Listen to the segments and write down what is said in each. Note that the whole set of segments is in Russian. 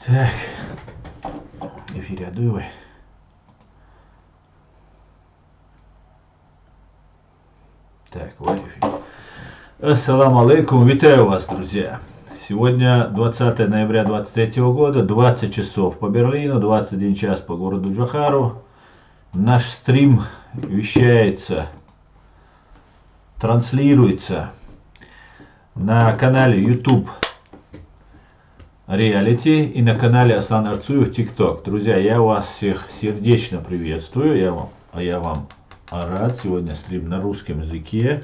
Так, эфир Адуевой. Так, вот эфир. Ассаламу алейкум, витаю вас, друзья. Сегодня 20 ноября 2023 года, 20 часов по Берлину, 21 час по городу Джохару. Наш стрим вещается, транслируется на канале YouTube Reality и на канале Аслан Арцуев TikTok. Друзья, я вас всех сердечно приветствую. Я вам рад. Сегодня стрим на русском языке.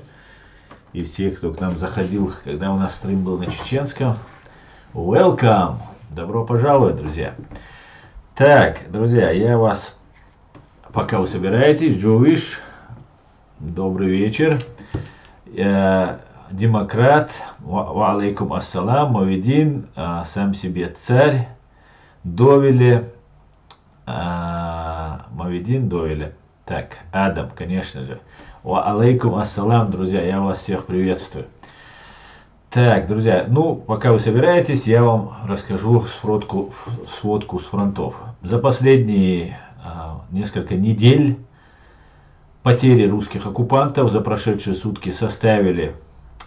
И всех, кто к нам заходил, когда у нас стрим был на чеченском. Welcome! Добро пожаловать, друзья. Так, друзья, я вас, пока вы собираетесь, Джовиш, добрый вечер. Демократ, ва алейкум ассалам, Мовидин, сам себе царь, Довели, Мовидин, Довели. Так, Адам, конечно же. Ва алейкум ассалам, друзья, я вас всех приветствую. Так, друзья, ну, пока вы собираетесь, я вам расскажу сводку с фронтов. За последние несколько недель потери русских оккупантов за прошедшие сутки составили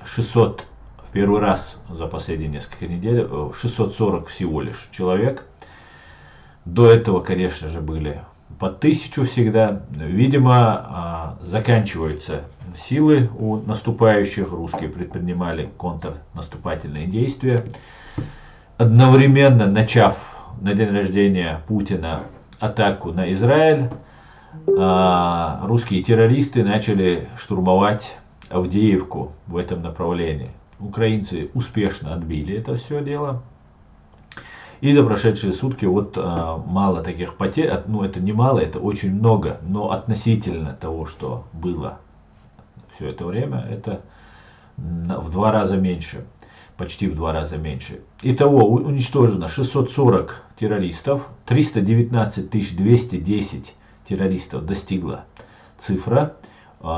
600, в первый раз за последние несколько недель, 640 всего лишь человек. До этого, конечно же, были по 1000 всегда. Видимо, заканчиваются силы у наступающих. Русские предпринимали контрнаступательные действия. Одновременно начав на день рождения Путина атаку на Израиль, русские террористы начали штурмовать Авдеевку в этом направлении. Украинцы успешно отбили это все дело. И за прошедшие сутки вот мало таких потерь, ну это не мало, это очень много, но относительно того, что было все это время, это в 2 раза меньше, почти в 2 раза меньше. Итого уничтожено 640 террористов, 319 210 террористов достигла цифра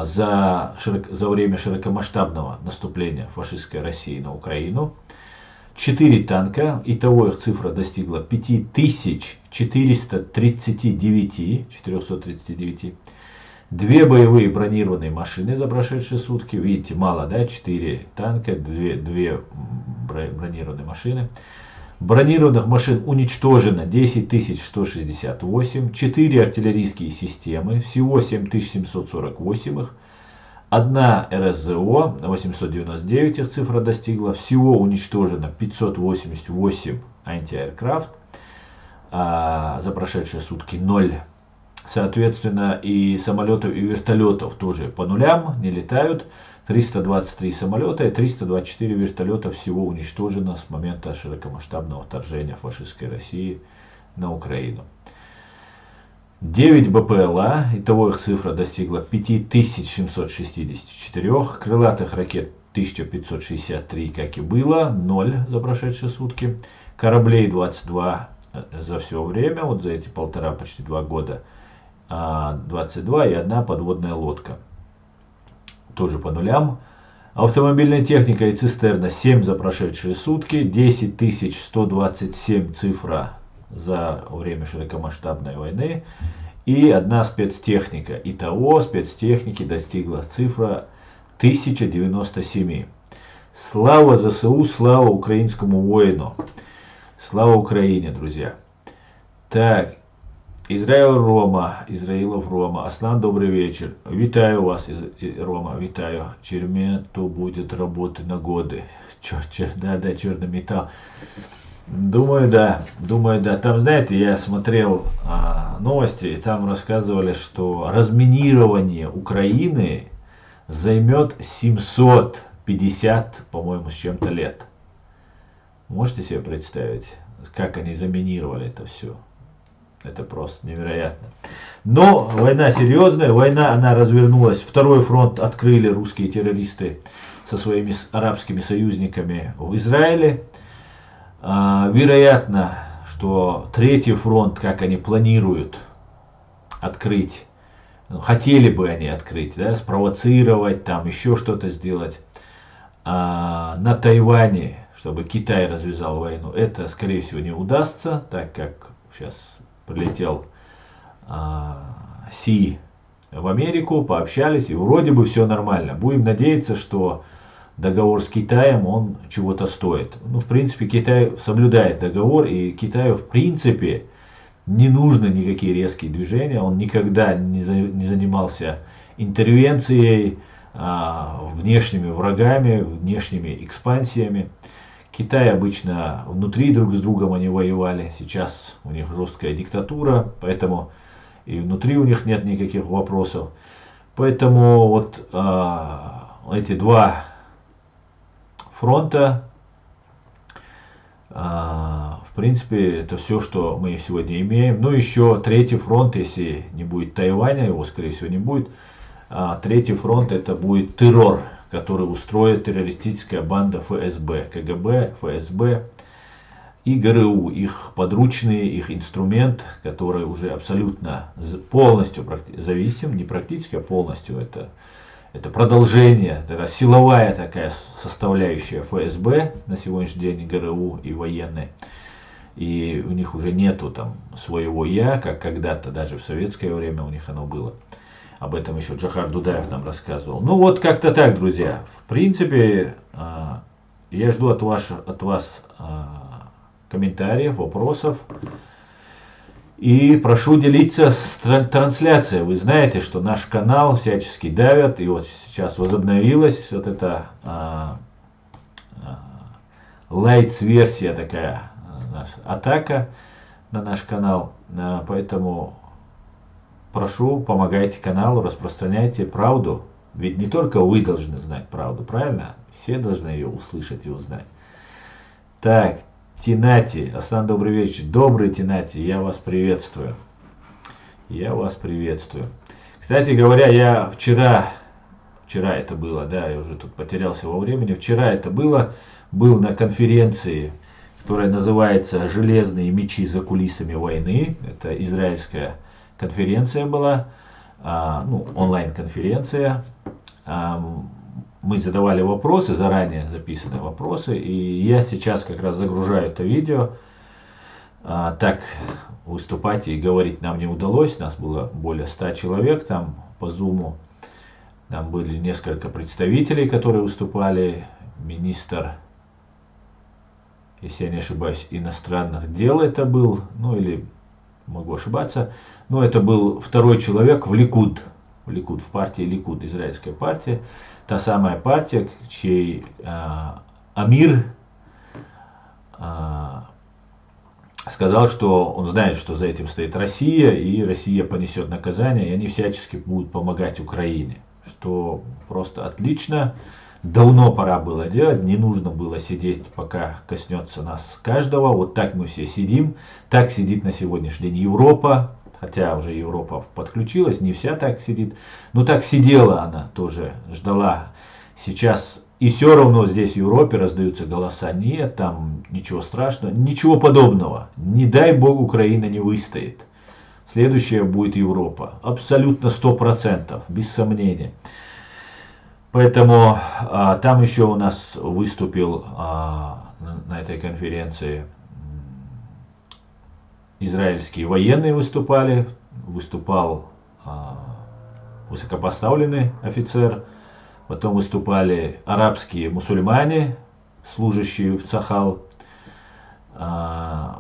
за время широкомасштабного наступления фашистской России на Украину. 4 танка, итого их цифра достигла 5439, 2 боевые бронированные машины за прошедшие сутки, видите, мало, да, 4 танка, 2 бронированные машины. Бронированных машин уничтожено 10 168, 4 артиллерийские системы, всего 7748 их, 1 РСЗО, 899 их цифра достигла, всего уничтожено 588 антиаэркрафт, за прошедшие сутки 0. Соответственно, и самолетов, и вертолетов тоже по нулям не летают. 323 самолета и 324 вертолета всего уничтожено с момента широкомасштабного вторжения фашистской России на Украину. 9 БПЛА, итого их цифра достигла 5764, крылатых ракет 1563, как и было, 0 за прошедшие сутки, кораблей 22 за все время, вот за эти почти 2 года, 22 и 1 подводная лодка. Тоже по нулям. Автомобильная техника и цистерна 7 за прошедшие сутки, 10 127 цифра за время широкомасштабной войны и 1 спецтехника. Итого спецтехники достигла цифра 1097. Слава ЗСУ, слава украинскому воину. Слава Украине, друзья. Так. Израилов Рома. Аслан, добрый вечер. Витаю вас, Рома, витаю. Черме, то будет работы на годы. Да, черный металл. Думаю, да. Там, знаете, я смотрел новости, и там рассказывали, что разминирование Украины займет 750, по-моему, с чем-то лет. Можете себе представить, как они заминировали это все? Это просто невероятно. Но война серьезная, она развернулась. Второй фронт открыли русские террористы со своими арабскими союзниками в Израиле. Вероятно, что третий фронт, как они планируют открыть, хотели бы они открыть, да, спровоцировать, там еще что-то сделать. На Тайване, чтобы Китай развязал войну, это, скорее всего, не удастся, так как сейчас прилетел Си в Америку, пообщались, и вроде бы все нормально. Будем надеяться, что договор с Китаем, он чего-то стоит. Ну, в принципе, Китай соблюдает договор, и Китаю, в принципе, не нужны никакие резкие движения. Он никогда не занимался интервенцией, внешними врагами, внешними экспансиями. Китай обычно внутри друг с другом они воевали. Сейчас у них жесткая диктатура, поэтому и внутри у них нет никаких вопросов. Поэтому вот эти два фронта, в принципе, это все, что мы сегодня имеем. Ну, еще третий фронт, если не будет Тайваня, его, скорее всего, не будет. Третий фронт, это будет террор, который устроит террористическая банда ФСБ, КГБ, ФСБ и ГРУ, их подручные, их инструмент, который уже абсолютно полностью зависим, не практически, а полностью это продолжение, это силовая такая составляющая ФСБ на сегодняшний день, ГРУ и военные. И у них уже нету там своего «я», как когда-то даже в советское время у них оно было. Об этом еще Джохар Дудаев нам рассказывал. Ну вот как-то так, друзья. В принципе, я жду от вас комментариев, вопросов. И прошу делиться с трансляцией. Вы знаете, что наш канал всячески давят. И вот сейчас возобновилась вот эта лайтс-версия такая, атака на наш канал. Поэтому прошу, помогайте каналу, распространяйте правду. Ведь не только вы должны знать правду, правильно? Все должны ее услышать и узнать. Так, Тинати, Аслан, добрый вечер. Добрый Тинати, я вас приветствую. Я вас приветствую. Кстати говоря, я вчера это было, да, я уже тут потерялся во времени. Вчера это был на конференции, которая называется «Железные мечи за кулисами войны». Это израильская конференция была, онлайн-конференция. Мы задавали вопросы, заранее записанные вопросы, и я сейчас как раз загружаю это видео. Так выступать и говорить нам не удалось, нас было более 100 человек там по зуму. Там были несколько представителей, которые выступали, министр, если я не ошибаюсь, иностранных дел это был, ну или могу ошибаться, но это был второй человек в Ликуд, в партии Ликуд, израильская партия, та самая партия, чей Амир сказал, что он знает, что за этим стоит Россия, и Россия понесет наказание, и они всячески будут помогать Украине, что просто отлично. Давно пора было делать, не нужно было сидеть, пока коснется нас каждого. Вот так мы все сидим, так сидит на сегодняшний день Европа, хотя уже Европа подключилась, не вся так сидит, но так сидела она тоже, ждала. Сейчас и все равно здесь в Европе раздаются голоса, нет, там ничего страшного, ничего подобного, не дай бог Украина не выстоит. Следующая будет Европа, абсолютно 100%, без сомнения. Поэтому там еще у нас выступил на этой конференции израильские военные выступал высокопоставленный офицер, потом выступали арабские мусульмане, служащие в Цахал,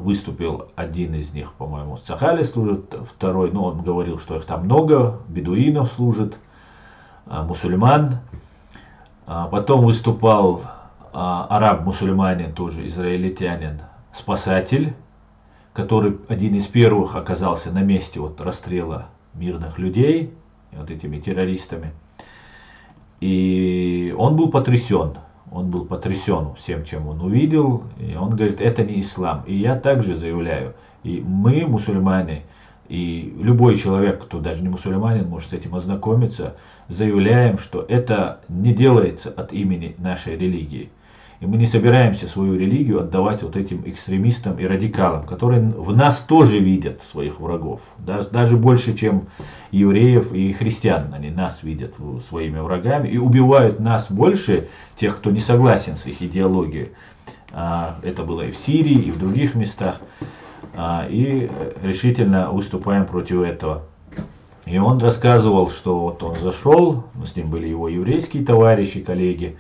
выступил один из них, по-моему, в Цахале служит, второй, но он говорил, что их там много, бедуинов служит, мусульман. Потом выступал араб-мусульманин, тоже израильтянин, спасатель, который один из первых оказался на месте вот расстрела мирных людей, вот этими террористами. И он был потрясен всем, чем он увидел. И он говорит, это не ислам. И я также заявляю, и мы, мусульмане, и любой человек, кто даже не мусульманин, может с этим ознакомиться, заявляем, что это не делается от имени нашей религии. И мы не собираемся свою религию отдавать вот этим экстремистам и радикалам, которые в нас тоже видят своих врагов. Даже больше, чем евреев и христиан, они нас видят своими врагами и убивают нас больше, тех, кто не согласен с их идеологией, Это было и в Сирии, и в других местах. И решительно выступаем против этого. И он рассказывал, что вот он зашел, с ним были его еврейские товарищи, коллеги,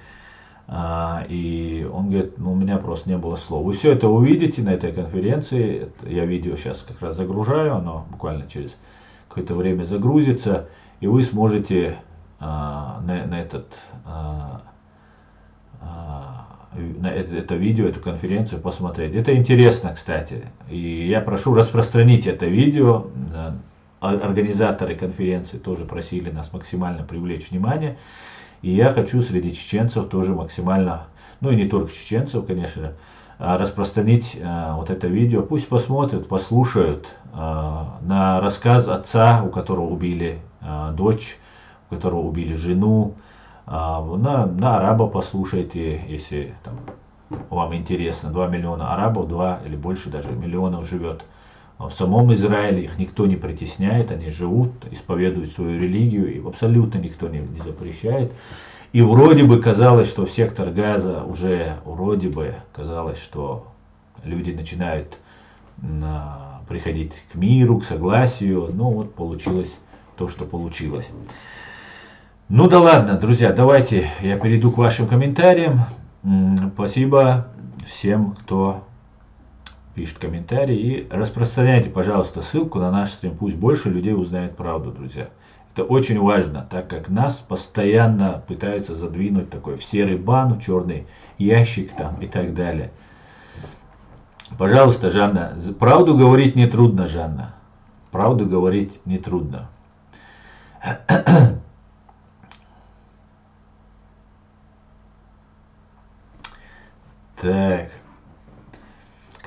и он говорит, ну у меня просто не было слов. Вы все это увидите на этой конференции, я видео сейчас как раз загружаю, оно буквально через какое-то время загрузится, и вы сможете на это видео, эту конференцию посмотреть. Это интересно, кстати. И я прошу распространить это видео. Организаторы конференции тоже просили нас максимально привлечь внимание. И я хочу среди чеченцев тоже максимально, ну и не только чеченцев, конечно, распространить вот это видео. Пусть посмотрят, послушают на рассказ отца, у которого убили дочь, у которого убили жену. На араба послушайте, если там, вам интересно. 2 миллиона арабов, 2 или больше даже миллионов живет в самом Израиле. Их никто не притесняет, они живут, исповедуют свою религию, и абсолютно никто не запрещает. И вроде бы казалось, что в сектор Газа уже вроде бы казалось, что люди начинают приходить к миру, к согласию. Но вот получилось то, что получилось. Ну да ладно, друзья, давайте я перейду к вашим комментариям. Спасибо всем, кто пишет комментарии. И распространяйте, пожалуйста, ссылку на наш стрим. Пусть больше людей узнает правду, друзья. Это очень важно, так как нас постоянно пытаются задвинуть такой в серый бан, в черный ящик там и так далее. Пожалуйста, Жанна, правду говорить не трудно, Жанна. Правду говорить не трудно. Так,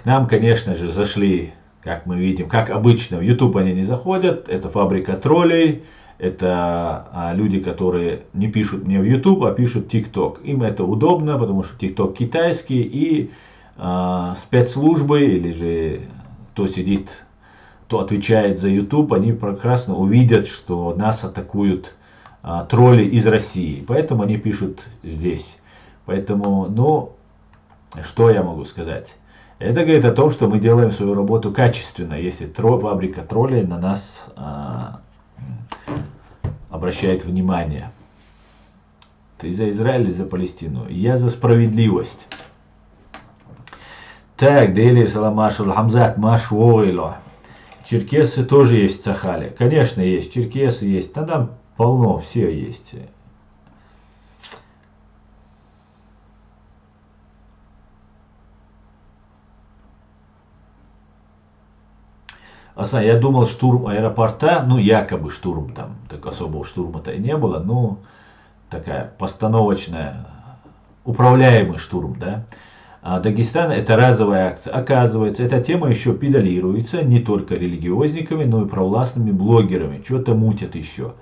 к нам, конечно же, зашли, как мы видим, как обычно, в YouTube они не заходят, это фабрика троллей, это люди, которые не пишут мне в YouTube, а пишут TikTok. Им это удобно, потому что TikTok китайский, и спецслужбы, или же кто сидит, кто отвечает за YouTube, они прекрасно увидят, что нас атакуют тролли из России, поэтому они пишут здесь. Поэтому, ну... Что я могу сказать? Это говорит о том, что мы делаем свою работу качественно, если фабрика троллей на нас обращает внимание. Ты за Израиль или за Палестину? Я за справедливость. Так, Дели Саламашу Хамзат Машуойло. Черкесы тоже есть в Сахале. Конечно, есть. Черкесы есть. Там полно, все есть. Я думал, штурм аэропорта, ну якобы штурм там, так особого штурма-то и не было, но такая постановочная, управляемый штурм, да. А Дагестан это разовая акция. Оказывается, эта тема еще педалируется не только религиозниками, но и провластными блогерами, что-то мутят еще.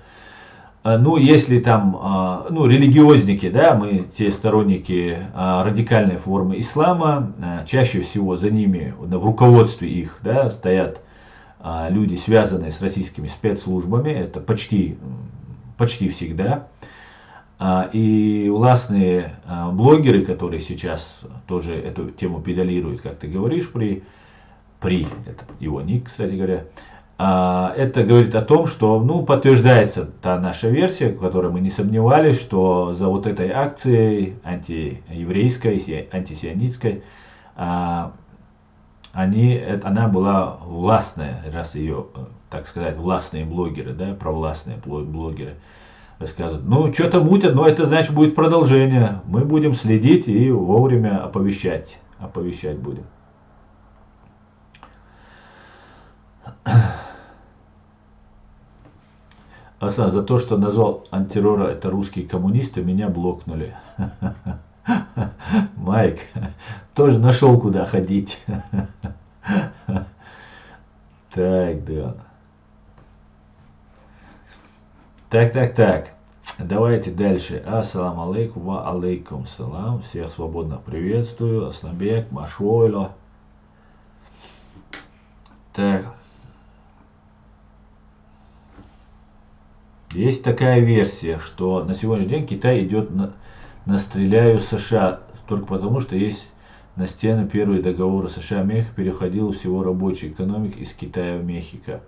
Ну, если там, ну, религиозники, да, мы те сторонники радикальной формы ислама, чаще всего за ними, в руководстве их, да, стоят люди, связанные с российскими спецслужбами, это почти всегда. И властные блогеры, которые сейчас тоже эту тему педалируют, как ты говоришь, это его ник, кстати говоря, это говорит о том, что, ну, подтверждается та наша версия, в которой мы не сомневались, что за вот этой акцией антиеврейской, антисионистской, она была властная, раз ее, так сказать, властные блогеры, да, провластные блогеры рассказывают. Ну, что-то мутят, но это значит будет продолжение. Мы будем следить и вовремя оповещать будем. За то, что назвал антитеррора это русские коммунисты, меня блокнули. Майк тоже нашел куда ходить. Так, да. Так. Давайте дальше. Ассаламу алейкум, ва алейкум салам. Всех свободно приветствую. Асланбек, Машойло. Так. Есть такая версия, что на сегодняшний день Китай идет на стреляю США только потому, что есть на стены первые договоры США-Мехико переходила всего рабочей экономики из Китая в Мехико.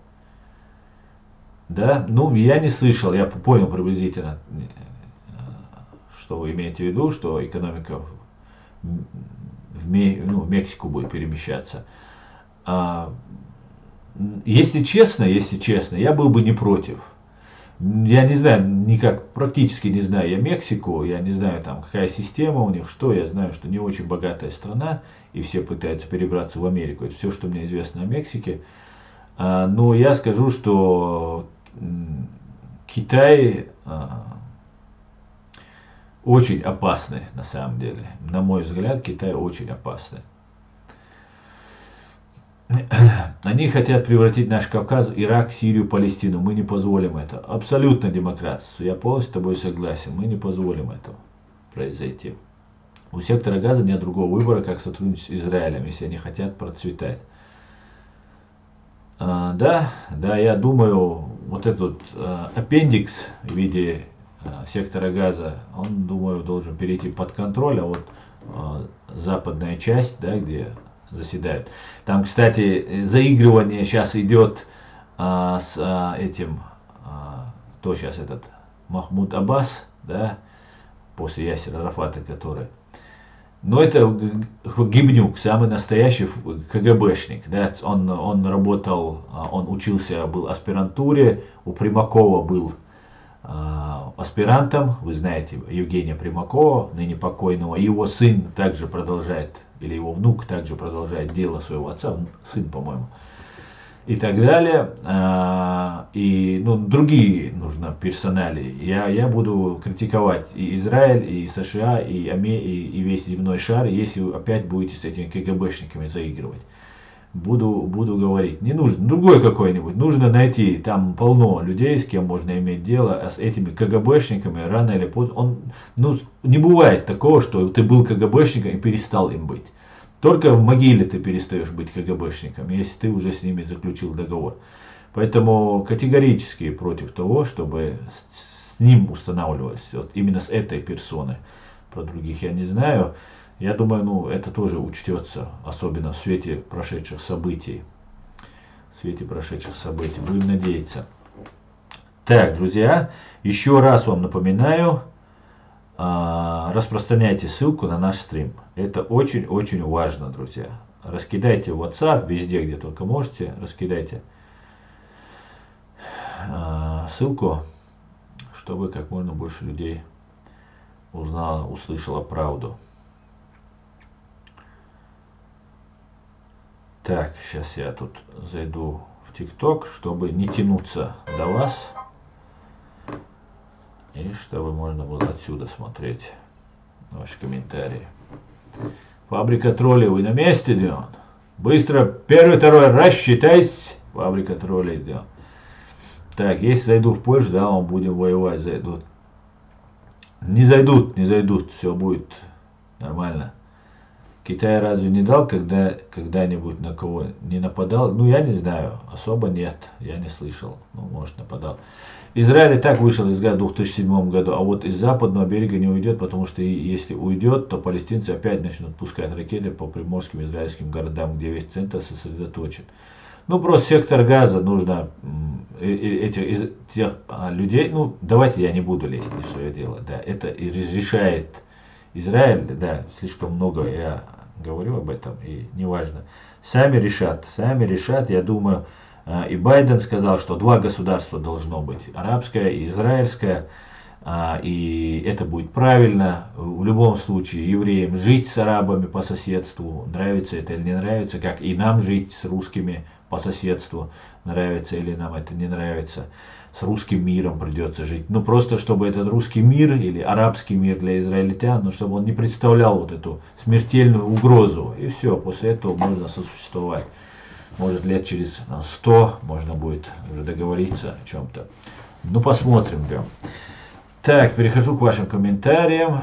Да, ну я не слышал, я понял приблизительно, что вы имеете в виду, что экономика в Мексику будет перемещаться. Если честно, я был бы не против. Я не знаю, никак, практически не знаю я Мексику, я не знаю там какая система у них, что, я знаю, что не очень богатая страна, и все пытаются перебраться в Америку, это все, что мне известно о Мексике. Но я скажу, что Китай очень опасный на самом деле. На мой взгляд, Китай очень опасный. Они хотят превратить наш Кавказ, Ирак, Сирию, Палестину. Мы не позволим это. Абсолютно демократию. Я полностью с тобой согласен. Мы не позволим этого произойти. У сектора Газа нет другого выбора, как сотрудничать с Израилем, если они хотят процветать. Да, я думаю, вот этот аппендикс в виде сектора Газа, он, думаю, должен перейти под контроль, а вот западная часть, да, где заседают. Там, кстати, заигрывание сейчас идет с этим, кто сейчас этот, Махмуд Аббас, да, после Ясера Арафата, который. Но это гибнюк, самый настоящий КГБшник. Да? Он работал, он учился, был в аспирантуре, у Примакова был аспирантом, вы знаете, Евгения Примакова, ныне покойного, его сын также продолжает, или его внук также продолжает дело своего отца, сын, по-моему, и так далее, и другие нужно персонали. Я буду критиковать и Израиль, и США, и весь земной шар, если вы опять будете с этими КГБшниками заигрывать. Буду говорить, не нужно, другой какой-нибудь, нужно найти, там полно людей, с кем можно иметь дело, а с этими КГБшниками рано или поздно, не бывает такого, что ты был КГБшником и перестал им быть. Только в могиле ты перестаешь быть КГБшником, если ты уже с ними заключил договор. Поэтому категорически против того, чтобы с ним устанавливались, вот именно с этой персоной. Про других я не знаю. Я думаю, это тоже учтется, особенно в свете прошедших событий. Будем надеяться. Так, друзья, еще раз вам напоминаю, распространяйте ссылку на наш стрим. Это очень-очень важно, друзья. Раскидайте в WhatsApp, везде, где только можете, раскидайте ссылку, чтобы как можно больше людей услышало правду. Так, сейчас я тут зайду в ТикТок, чтобы не тянуться до вас. И чтобы можно было отсюда смотреть ваши комментарии. Фабрика троллей, вы на месте, Дион? Быстро, первый, второй, рассчитайся. Фабрика троллей, Дион. Так, если зайду в Польшу, да, мы будем воевать, зайдут. Не зайдут, все будет нормально. Китай разве не дал когда-нибудь на кого не нападал? Я не знаю, особо нет, я не слышал, может нападал. Израиль и так вышел из ГАЗа в 2007 году, а вот из западного берега не уйдет, потому что если уйдет, то палестинцы опять начнут пускать ракеты по приморским израильским городам, где весь центр сосредоточен. Просто сектор Газа нужно тех людей, давайте я не буду лезть в свое дело, да, это решает Израиль, да, слишком много я говорю об этом, и неважно. Сами решат, я думаю, и Байден сказал, что 2 государства должно быть, арабское и израильское, и это будет правильно. В любом случае, евреям жить с арабами по соседству, нравится это или не нравится, как и нам жить с русскими по соседству, нравится или нам это не нравится. С русским миром придется жить. Просто чтобы этот русский мир или арабский мир для израильтян, чтобы он не представлял вот эту смертельную угрозу. И все, после этого можно сосуществовать. Может, лет через 100 можно будет уже договориться о чем-то. Посмотрим. Да. Так, перехожу к вашим комментариям.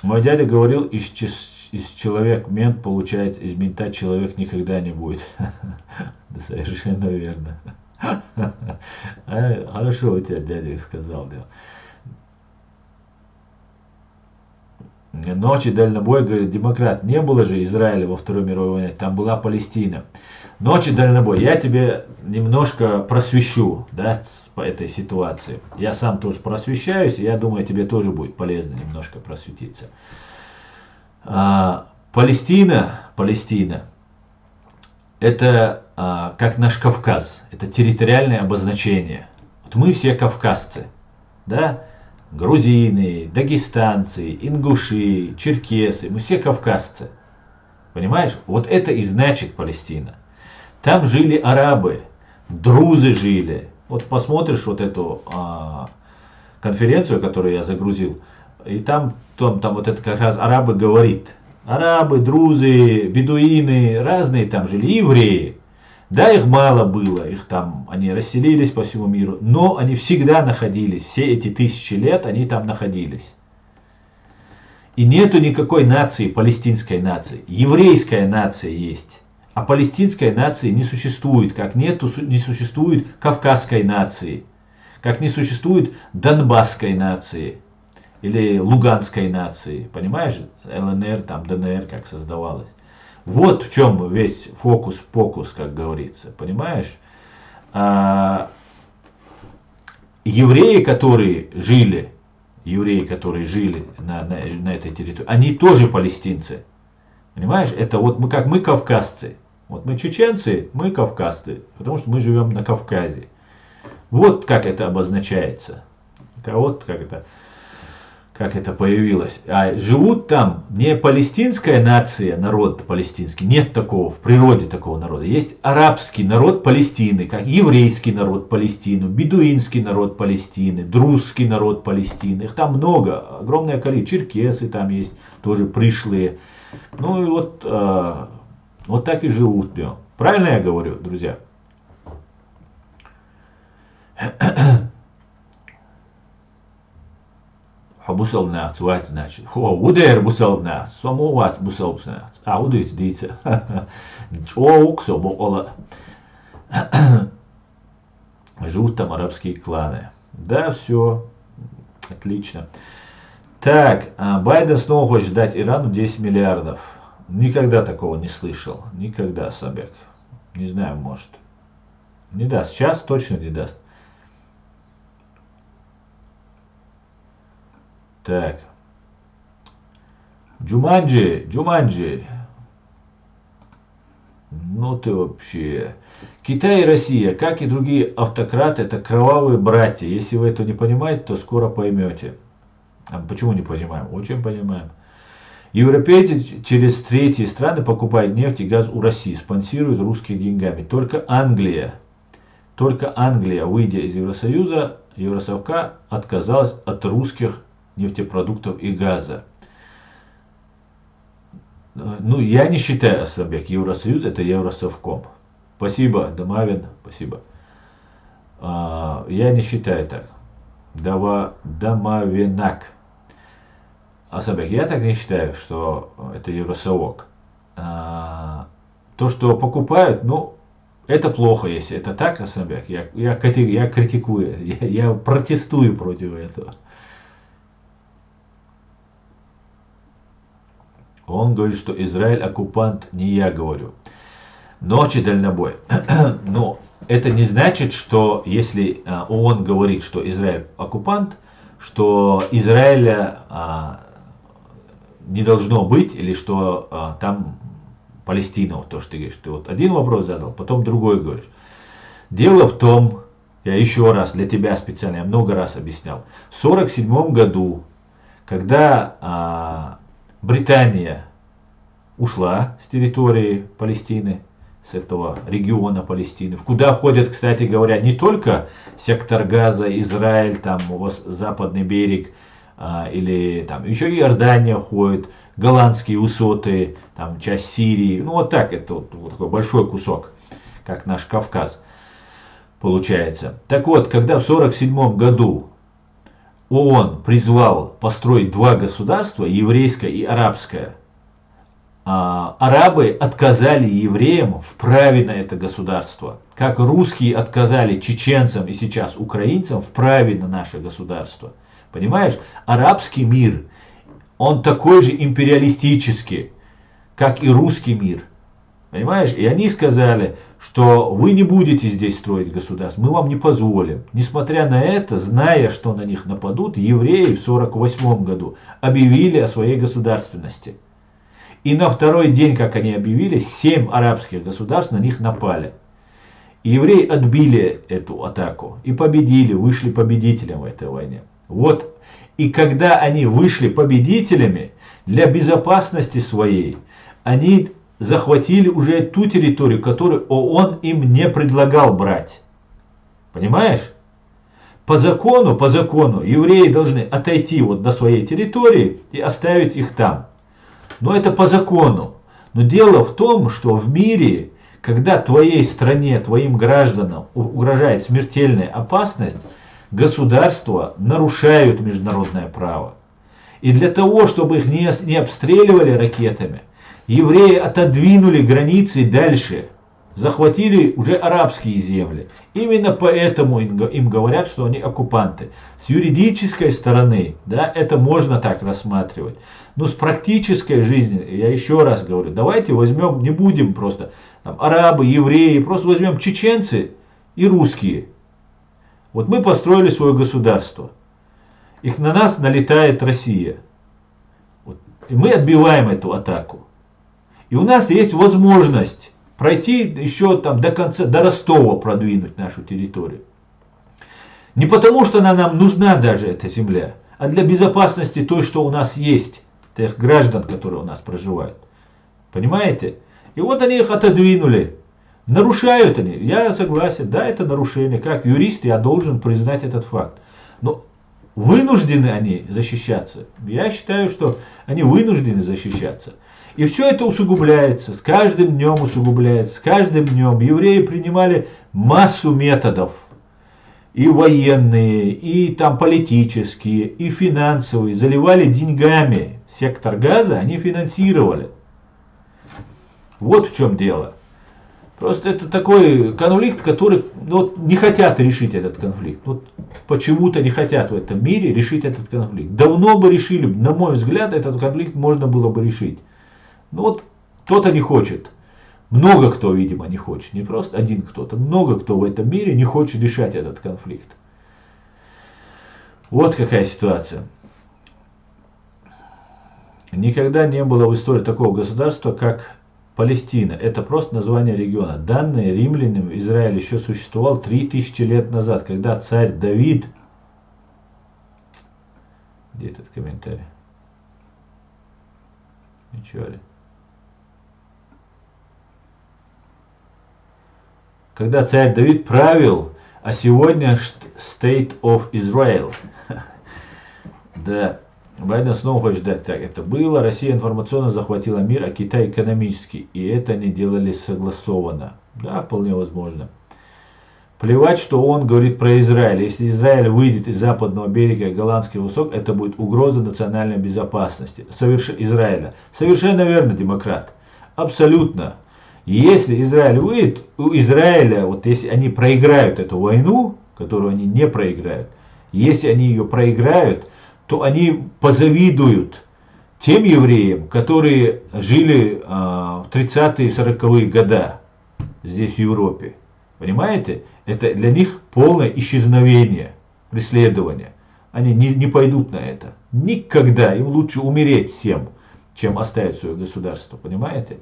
Мой дядя говорил, из человек мент получается, из мента человек никогда не будет. Да, совершенно верно. Хорошо у тебя дядя сказал, да. Ночи дальнобой, говорит демократ, не было же Израиля во Второй мировой войне, там была Палестина. Ночи дальнобой, я тебе немножко просвещу, да, по этой ситуации. Я сам тоже просвещаюсь, и я думаю, тебе тоже будет полезно немножко просветиться. Палестина, это как наш Кавказ, это территориальное обозначение. Вот мы все кавказцы, да, грузины, дагестанцы, ингуши, черкесы, мы все кавказцы. Понимаешь? Вот это и значит Палестина. Там жили арабы, друзы жили. Вот посмотришь вот эту конференцию, которую я загрузил, и там вот это как раз арабы говорит. Арабы, друзы, бедуины, разные там жили, евреи. Да, их мало было, их там, они расселились по всему миру, но они всегда находились, все эти 1000 лет они там находились. И нету никакой нации, палестинской нации. Еврейская нация есть, а палестинской нации не существует, как не существует кавказской нации, как не существует донбасской нации или луганской нации, понимаешь, ЛНР, там ДНР как создавалось. Вот в чем весь фокус-покус, как говорится, понимаешь? Евреи, которые жили на этой территории, они тоже палестинцы, понимаешь? Это вот мы кавказцы, вот мы чеченцы, мы кавказцы, потому что мы живем на Кавказе. Вот как это обозначается, вот как это появилось. А живут там не палестинская нация, народ палестинский, нет такого, в природе такого народа. Есть арабский народ Палестины, как еврейский народ Палестины, бедуинский народ Палестины, друзский народ Палестины. Их там много, огромное количество. Черкесы там есть, тоже пришлые. Ну и вот так и живут. Правильно я говорю, друзья? Busel nachts, white значит. Удер busel nachts, само white busel nachts. Удит дица. Чоуксо бола. Живут там арабские кланы. Да, все. Отлично. Так, Байден снова хочет дать Ирану 10 миллиардов. Никогда такого не слышал. Никогда, Сабек. Не знаю, может. Не даст. Сейчас точно не даст. Так. Джуманджи. Ну ты вообще. Китай и Россия, как и другие автократы, это кровавые братья. Если вы это не понимаете, то скоро поймете. Почему не понимаем? Очень понимаем. Европейцы через третьи страны покупают нефть и газ у России, спонсируют русских деньгами. Только Англия, выйдя из Евросоюза, Евросовка, отказалась от русских нефтепродуктов и газа. Ну, я не считаю, Асабек, Евросоюз это Евросовком. Спасибо, Домавин, спасибо. Я не считаю так. Домавинак. Асабек, я так не считаю, что это Евросовок. То, что покупают, ну, это плохо, если это так, Асабек. Я критикую, я протестую против этого. Он говорит, что Израиль оккупант, не я говорю. Ночи дальнобой. Но это не значит, что если ООН говорит, что Израиль оккупант, что Израиля не должно быть, или что там Палестина, вот то, что ты говоришь. Ты вот один вопрос задал, потом другой говоришь. Дело в том, я еще раз для тебя специально, я много раз объяснял. В 1947 году, когда Британия ушла с территории Палестины, с этого региона Палестины, в куда входят, кстати говоря, не только сектор Газа, Израиль, там западный берег, или там еще и Иордания входит, голландские высоты, там часть Сирии, ну вот так, это вот такой большой кусок, как наш Кавказ получается. Так вот, когда в 1947 году ООН призвал построить два государства, еврейское и арабское, арабы отказали евреям в праве на это государство. Как русские отказали чеченцам и сейчас украинцам в праве на наше государство. Понимаешь? Арабский мир, он такой же империалистический, как и русский мир. Понимаешь? И они сказали, что вы не будете здесь строить государство, мы вам не позволим. Несмотря на это, зная, что на них нападут, евреи в 1948 году объявили о своей государственности. И на второй день, как они объявили, 7 арабских государств на них напали. И евреи отбили эту атаку и победили, вышли победителем в этой войне. Вот. И когда они вышли победителями, для безопасности своей, они захватили уже ту территорию, которую ООН им не предлагал брать. Понимаешь? По закону, евреи должны отойти вот до своей территории и оставить их там. Но это по закону. Но дело в том, что в мире, когда твоей стране, твоим гражданам угрожает смертельная опасность, государства нарушают международное право. И для того, чтобы их не обстреливали ракетами, евреи отодвинули границы дальше, захватили уже арабские земли. Именно поэтому им говорят, что они оккупанты. С юридической стороны, да, это можно так рассматривать. Но с практической жизни, я еще раз говорю, давайте возьмем, не будем просто там, арабы, евреи, просто возьмем чеченцы и русские. Вот мы построили свое государство. Их на нас налетает Россия. Вот. И мы отбиваем эту атаку. И у нас есть возможность пройти еще там до конца, до Ростова продвинуть нашу территорию. Не потому, что она нам нужна даже, эта земля, а для безопасности той, что у нас есть, тех граждан, которые у нас проживают. Понимаете? И вот они их отодвинули. Нарушают они. Я согласен, да, это нарушение. Как юрист я должен признать этот факт. Но вынуждены они защищаться. Я считаю, что они вынуждены защищаться. И все это усугубляется, с каждым днем усугубляется, с каждым днем. Евреи принимали массу методов, и военные, и там политические, и финансовые, заливали деньгами. Сектор газа они финансировали. Вот в чем дело. Просто это такой конфликт, который вот, не хотят решить этот конфликт. Вот почему-то не хотят в этом мире решить этот конфликт. Давно бы решили, на мой взгляд, этот конфликт можно было бы решить. Ну вот кто-то не хочет. Много кто, видимо, не хочет. Не просто один кто-то. Много кто в этом мире не хочет решать этот конфликт. Вот какая ситуация. Никогда не было в истории такого государства, как Палестина. Это просто название региона. Данные римлянам Израиль еще существовал 3000 лет назад, когда царь Давид... Где этот комментарий? Ничего ли. Когда царь Давид правил, а сегодня State of Israel. Да. Байден снова хочет дать так. Это было. Россия информационно захватила мир, а Китай экономически. И это они делали согласованно. Да, вполне возможно. Плевать, что он говорит про Израиль. Если Израиль выйдет из западного берега Голландский высок, это будет угроза национальной безопасности Израиля. Совершенно верно, демократ. Абсолютно. Если Израиль выйдет, у Израиля, вот если они проиграют эту войну, которую они не проиграют, если они ее проиграют, то они позавидуют тем евреям, которые жили в 30-е и 40-е годы здесь в Европе. Понимаете? Это для них полное исчезновение, преследование. Они не пойдут на это. Никогда. Им лучше умереть всем, чем оставить свое государство. Понимаете?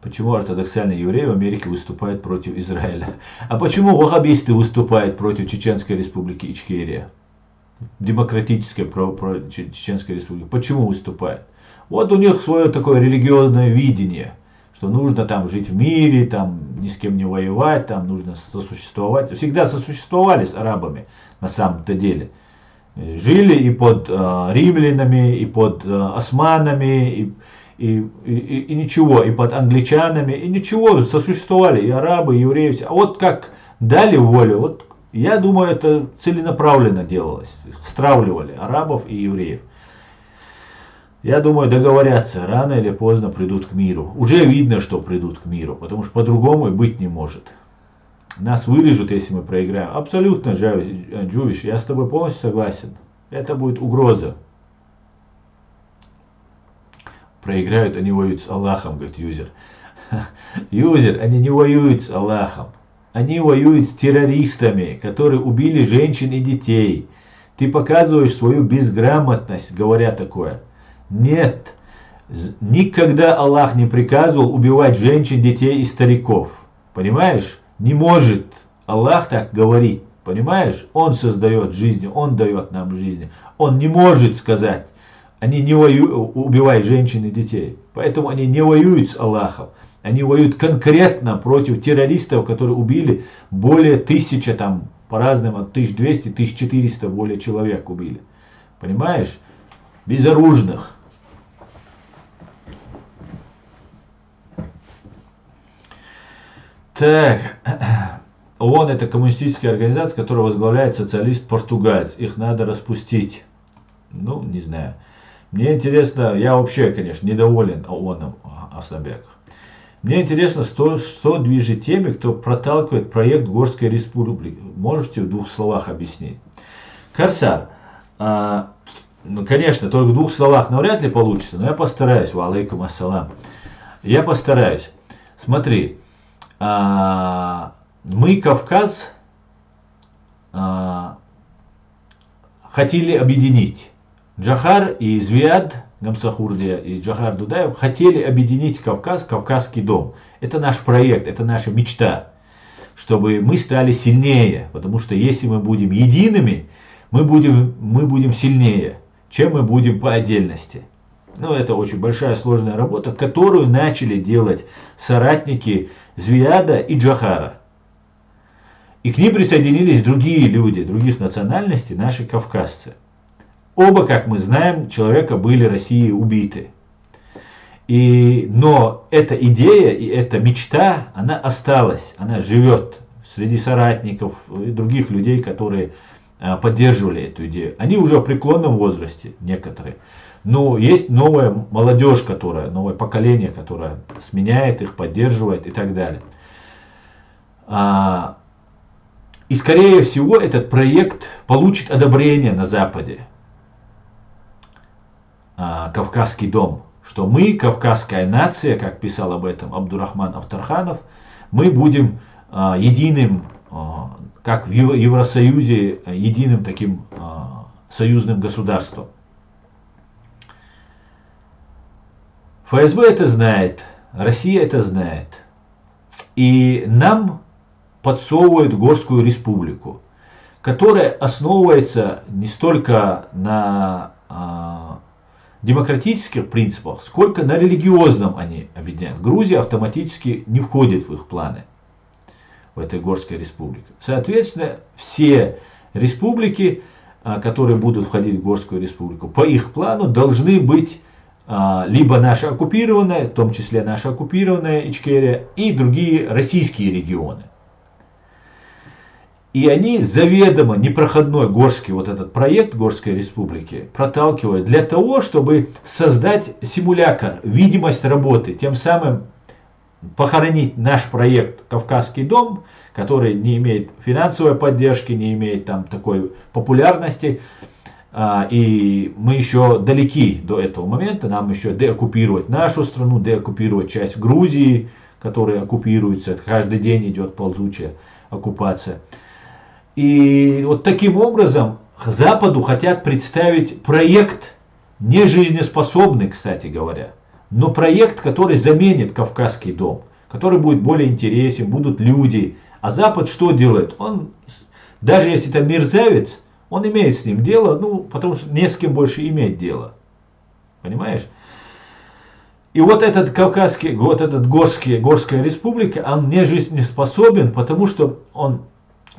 Почему ортодоксальные евреи в Америке выступают против Израиля? А почему ваххабисты выступают против Чеченской республики Ичкерия? Демократической Чеченской республики. Почему выступают? Вот у них свое такое религиозное видение, что нужно там жить в мире, там ни с кем не воевать, там нужно сосуществовать. Всегда сосуществовали с арабами на самом-то деле. Жили и под римлянами, и под османами, и ничего, и под англичанами, и ничего, сосуществовали и арабы, и евреи. А вот как дали волю, вот я думаю, это целенаправленно делалось. Стравливали арабов и евреев. Я думаю, договорятся, рано или поздно придут к миру. Уже видно, что придут к миру, потому что по-другому и быть не может. нас вырежут, если мы проиграем. Абсолютно, Джувиш, я с тобой полностью согласен. Это будет угроза. Проиграют, они воюют с Аллахом, говорит юзер. Юзер, они не воюют с Аллахом. Они воюют с террористами, которые убили женщин и детей. Ты показываешь свою безграмотность, говоря такое. Нет. Никогда Аллах не приказывал убивать женщин, детей и стариков. Понимаешь? Не может Аллах так говорить. Понимаешь? Он создает жизнь, Он дает нам жизнь. Он не может сказать, они не воюют, убивай женщин и детей. Поэтому они не воюют с Аллахом. Они воюют конкретно против террористов, которые убили более 1000, там, по-разному, от 1200, 1400 более человек убили. Понимаешь? Безоружных. Так, ООН — это коммунистическая организация, которую возглавляет социалист-португалец. Их надо распустить. Ну, не знаю. Мне интересно, я вообще, конечно, недоволен ООНом, Асланбек. Мне интересно, что движет теми, кто проталкивает проект Горской Республики. Можете в 2 словах объяснить? Корсар, ну, конечно, только в 2 словах навряд ли получится, но я постараюсь. Ва алейкум ассалам. Я постараюсь. Смотри. Мы, Кавказ, хотели объединить. Джохар и Звияд Гамсахурдия и Джохар Дудаев хотели объединить Кавказ, Кавказский дом. Это наш проект, это наша мечта, чтобы мы стали сильнее. Потому что если мы будем едиными, мы будем сильнее, чем мы будем по отдельности. Ну, это очень большая сложная работа, которую начали делать соратники Звияда и Джохара. И к ним присоединились другие люди, других национальностей, наши кавказцы. Оба, как мы знаем, человека были Россией убиты. Но эта идея и эта мечта, она осталась, она живет среди соратников и других людей, которые поддерживали эту идею. Они уже в преклонном возрасте, некоторые. Но есть новая молодежь, новое поколение, которое сменяет их, поддерживает и так далее. И скорее всего этот проект получит одобрение на Западе. Кавказский дом. Что мы, кавказская нация, как писал об этом Абдурахман Автарханов, мы будем единым, как в Евросоюзе, единым таким союзным государством. ФСБ это знает, Россия это знает. И нам подсовывают Горскую Республику, которая основывается не столько на демократических принципах, сколько на религиозном они объединяют. Грузия автоматически не входит в их планы, в этой Горской Республике. Соответственно, все республики, которые будут входить в Горскую Республику, по их плану должны быть либо наша оккупированная, в том числе наша оккупированная Ичкерия, и другие российские регионы. И они заведомо непроходной горский вот этот проект Горской Республики проталкивают для того, чтобы создать симулятор, видимость работы, тем самым похоронить наш проект Кавказский дом, который не имеет финансовой поддержки, не имеет там такой популярности. И мы еще далеки до этого момента, нам еще деоккупировать нашу страну, деоккупировать часть Грузии, которая оккупируется, каждый день идет ползучая оккупация. И вот таким образом Западу хотят представить проект, не жизнеспособный, кстати говоря, но проект, который заменит Кавказский дом, который будет более интересен, будут люди. А Запад что делает? Он, даже если это мерзавец, он имеет с ним дело, ну, потому что не с кем больше иметь дело. Понимаешь? И вот этот Кавказский, вот этот Горская Республика, он не жизнеспособен, потому что он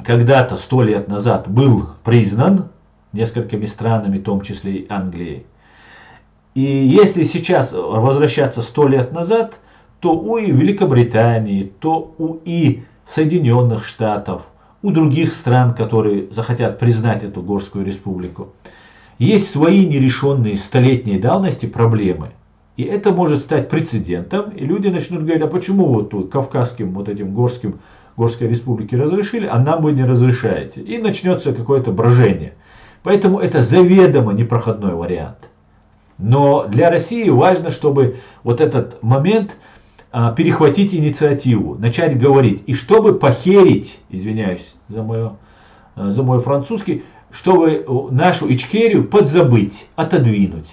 когда-то 100 лет назад был признан несколькими странами, в том числе и Англией. И если сейчас возвращаться 100 лет назад, то у и Великобритании, то у и Соединенных Штатов, у других стран, которые захотят признать эту Горскую Республику, есть свои нерешенные столетней давности проблемы. И это может стать прецедентом, и люди начнут говорить, а почему вот кавказским вот этим горским Горской республике разрешили, а нам вы не разрешаете. И начнется какое-то брожение. Поэтому это заведомо непроходной вариант. Но для России важно, чтобы вот этот момент перехватить инициативу, начать говорить. И чтобы похерить, извиняюсь за мой французский, чтобы нашу Ичкерию подзабыть, отодвинуть.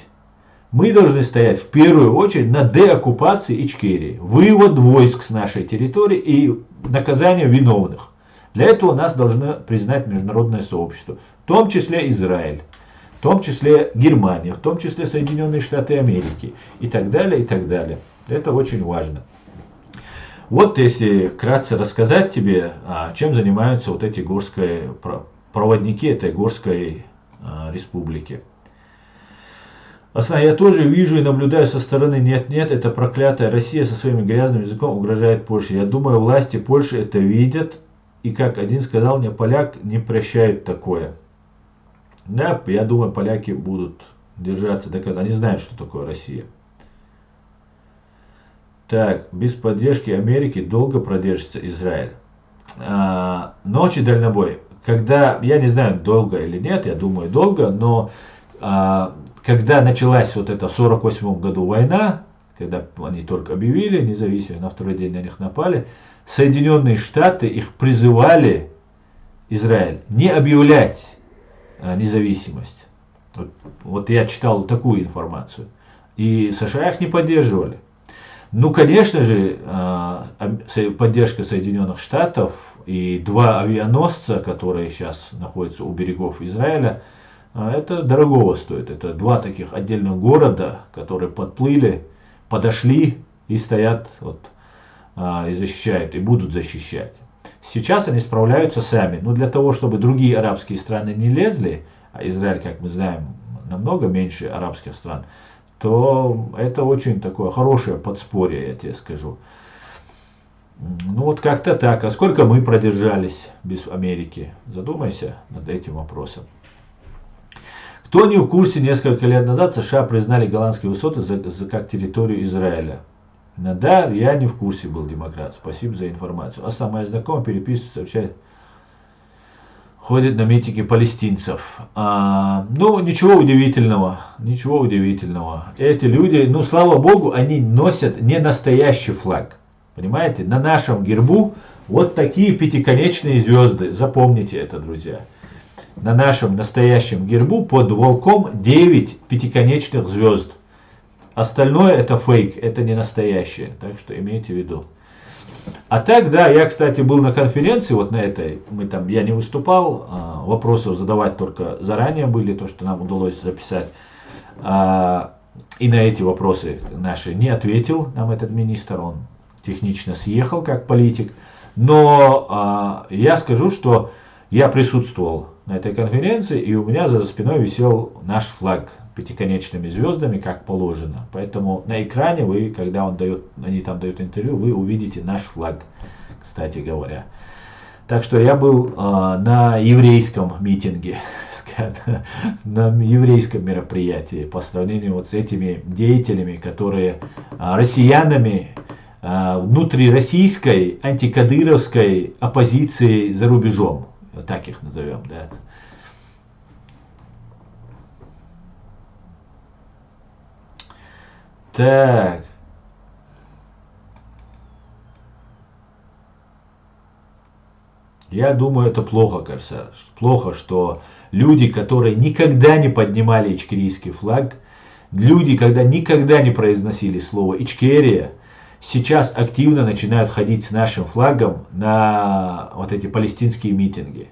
Мы должны стоять в первую очередь на деоккупации Ичкерии, вывод войск с нашей территории и наказание виновных. Для этого нас должно признать международное сообщество, в том числе Израиль, в том числе Германия, в том числе Соединенные Штаты Америки и так далее, и так далее. Это очень важно. Вот если вкратце рассказать тебе, чем занимаются вот эти горские проводники этой горской республики. Я тоже вижу и наблюдаю со стороны, нет, это проклятая Россия со своим грязным языком угрожает Польше. Я думаю, власти Польши это видят, и как один сказал мне, поляк не прощает такое. Да, я думаю, поляки будут держаться до конца, они знают, что такое Россия. Так, без поддержки Америки долго продержится Израиль. Ночи дальнобой. Когда, я не знаю, долго или нет, я думаю, долго, но когда началась вот эта в 1948 году война, когда они только объявили независимость, на второй день на них напали, Соединенные Штаты их призывали, Израиль, не объявлять независимость. Вот я читал такую информацию. И США их не поддерживали. Ну, конечно же, поддержка Соединенных Штатов и два авианосца, которые сейчас находятся у берегов Израиля, это дорогого стоит. Это два таких отдельных города, которые подплыли, подошли и стоят вот, и защищают, и будут защищать. Сейчас они справляются сами. Но для того, чтобы другие арабские страны не лезли, а Израиль, как мы знаем, намного меньше арабских стран, то это очень такое хорошее подспорье, я тебе скажу. Ну вот как-то так. А сколько мы продержались без Америки? Задумайся над этим вопросом. Кто не в курсе, несколько лет назад США признали голландские высоты как территорию Израиля. Да, я не в курсе был, демократ. Спасибо за информацию. А самая знакомая переписывается, сообщает, ходит на митинги палестинцев. Ну, ничего удивительного. Ничего удивительного. Эти люди, ну, слава богу, они носят не настоящий флаг. Понимаете? На нашем гербу вот такие пятиконечные звезды. Запомните это, друзья. На нашем настоящем гербу под волком 9 пятиконечных звезд. Остальное это фейк, это не настоящее. Так что имейте в виду. А так, да, я, кстати, был на конференции, вот на этой, я не выступал, вопросов задавать только заранее были, то, что нам удалось записать. И на эти вопросы наши не ответил нам этот министр, он технично съехал как политик. Но я скажу, что я присутствовал на этой конференции, и у меня за спиной висел наш флаг пятиконечными звездами, как положено. Поэтому на экране вы, когда они там дают интервью, вы увидите наш флаг, кстати говоря. Так что я был на еврейском митинге, на еврейском мероприятии, по сравнению вот с этими деятелями, которые россиянами, внутрироссийской антикадыровской оппозиции за рубежом. Вот так их назовем, да. Так. Я думаю, это плохо, кажется. Плохо, что люди, которые никогда не поднимали ичкерийский флаг, люди, когда никогда не произносили слово Ичкерия, сейчас активно начинают ходить с нашим флагом на вот эти палестинские митинги.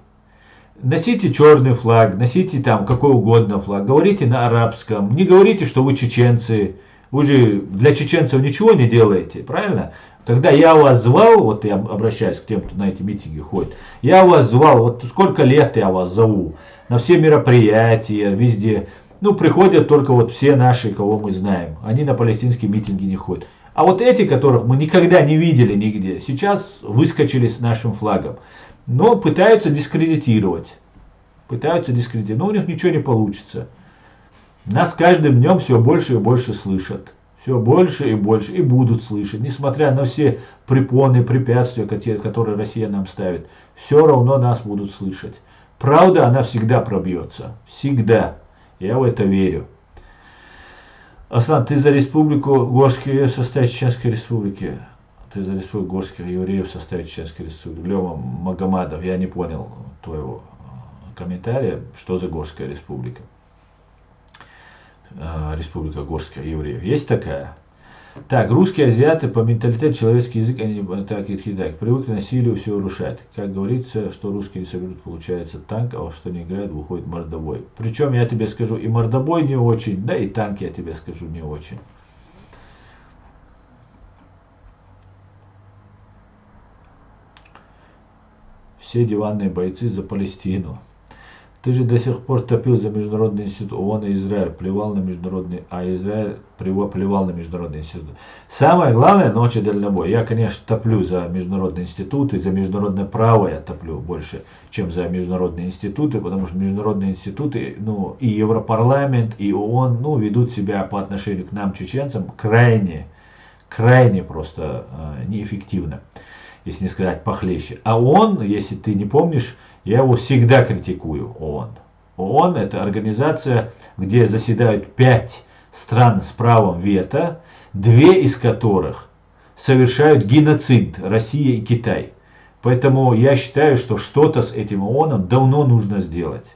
Носите черный флаг, носите там какой угодно флаг, говорите на арабском, не говорите, что вы чеченцы, вы же для чеченцев ничего не делаете, правильно? Когда я вас звал, вот я обращаюсь к тем, кто на эти митинги ходит, я вас звал, вот сколько лет я вас зову, на все мероприятия, везде, ну приходят только вот все наши, кого мы знаем, они на палестинские митинги не ходят. А вот эти, которых мы никогда не видели нигде, сейчас выскочили с нашим флагом. Но пытаются дискредитировать. Но у них ничего не получится. Нас каждым днем все больше и больше слышат. Все больше и больше, и будут слышать, несмотря на все препоны, препятствия, которые Россия нам ставит, все равно нас будут слышать. Правда, она всегда пробьется, всегда, я в это верю. Аслан, ты за республику горских евреев в составе Чеченской республики? Ты за республику горских евреев в составе Чеченской республики? Лёва Магомадов, я не понял твоего комментария, что за горская республика? Республика горских евреев. Есть такая? Так, русские азиаты по менталитету, человеческий язык, они так и так, привыкли насилию все разрушать. Как говорится, что русские не соберут, получается танк, а что не играют, выходит мордобой. Причем я тебе скажу, и мордобой не очень, да и танк я тебе скажу не очень. Все диванные бойцы за Палестину. Ты же до сих пор топил за Международный институт ООН и Израиль, плевал на международный, а Израиль плевал на Международный институт. Самое главное, ночи дальнобой. Я, конечно, топлю за международные институты, за международное право я топлю больше, чем за международные институты, потому что международные институты, ну, и Европарламент, и ООН, ну, ведут себя по отношению к нам, чеченцам, крайне просто неэффективно, если не сказать похлеще. А ООН, если ты не помнишь, я его всегда критикую, ООН. ООН – это организация, где заседают 5 стран с правом вето, 2 из которых совершают геноцид – Россия и Китай. Поэтому я считаю, что что-то с этим ООНом давно нужно сделать.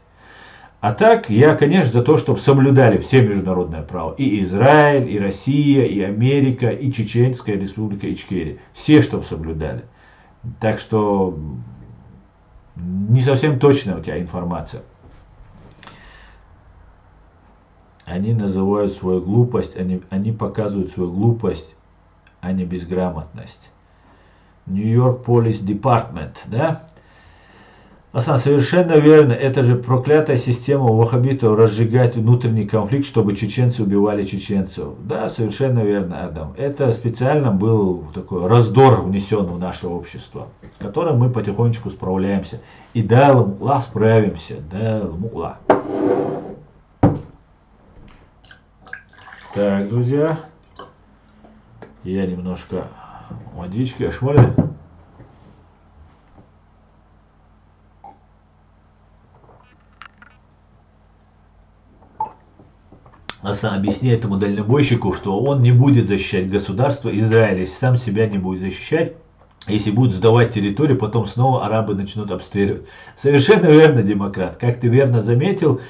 А так, я, конечно, за то, чтобы соблюдали все международное право. И Израиль, и Россия, и Америка, и Чеченская республика, Ичкерия. Все, чтобы соблюдали. Так что не совсем точная у тебя информация. Они называют свою глупость, они показывают свою глупость, а не безграмотность. Нью-Йорк Police Department, да? Асан, совершенно верно, это же проклятая система ваххабитов разжигать внутренний конфликт, чтобы чеченцы убивали чеченцев. Да, совершенно верно, Адам. Это специально был такой раздор внесен в наше общество, с которым мы потихонечку справляемся. И да, справимся, да, мула. Так, друзья, я немножко водички, ашмоли. Объясни этому дальнобойщику, что он не будет защищать государство Израиль, если сам себя не будет защищать. Если будут сдавать территорию, потом снова арабы начнут обстреливать. Совершенно верно, демократ. Как ты верно заметил,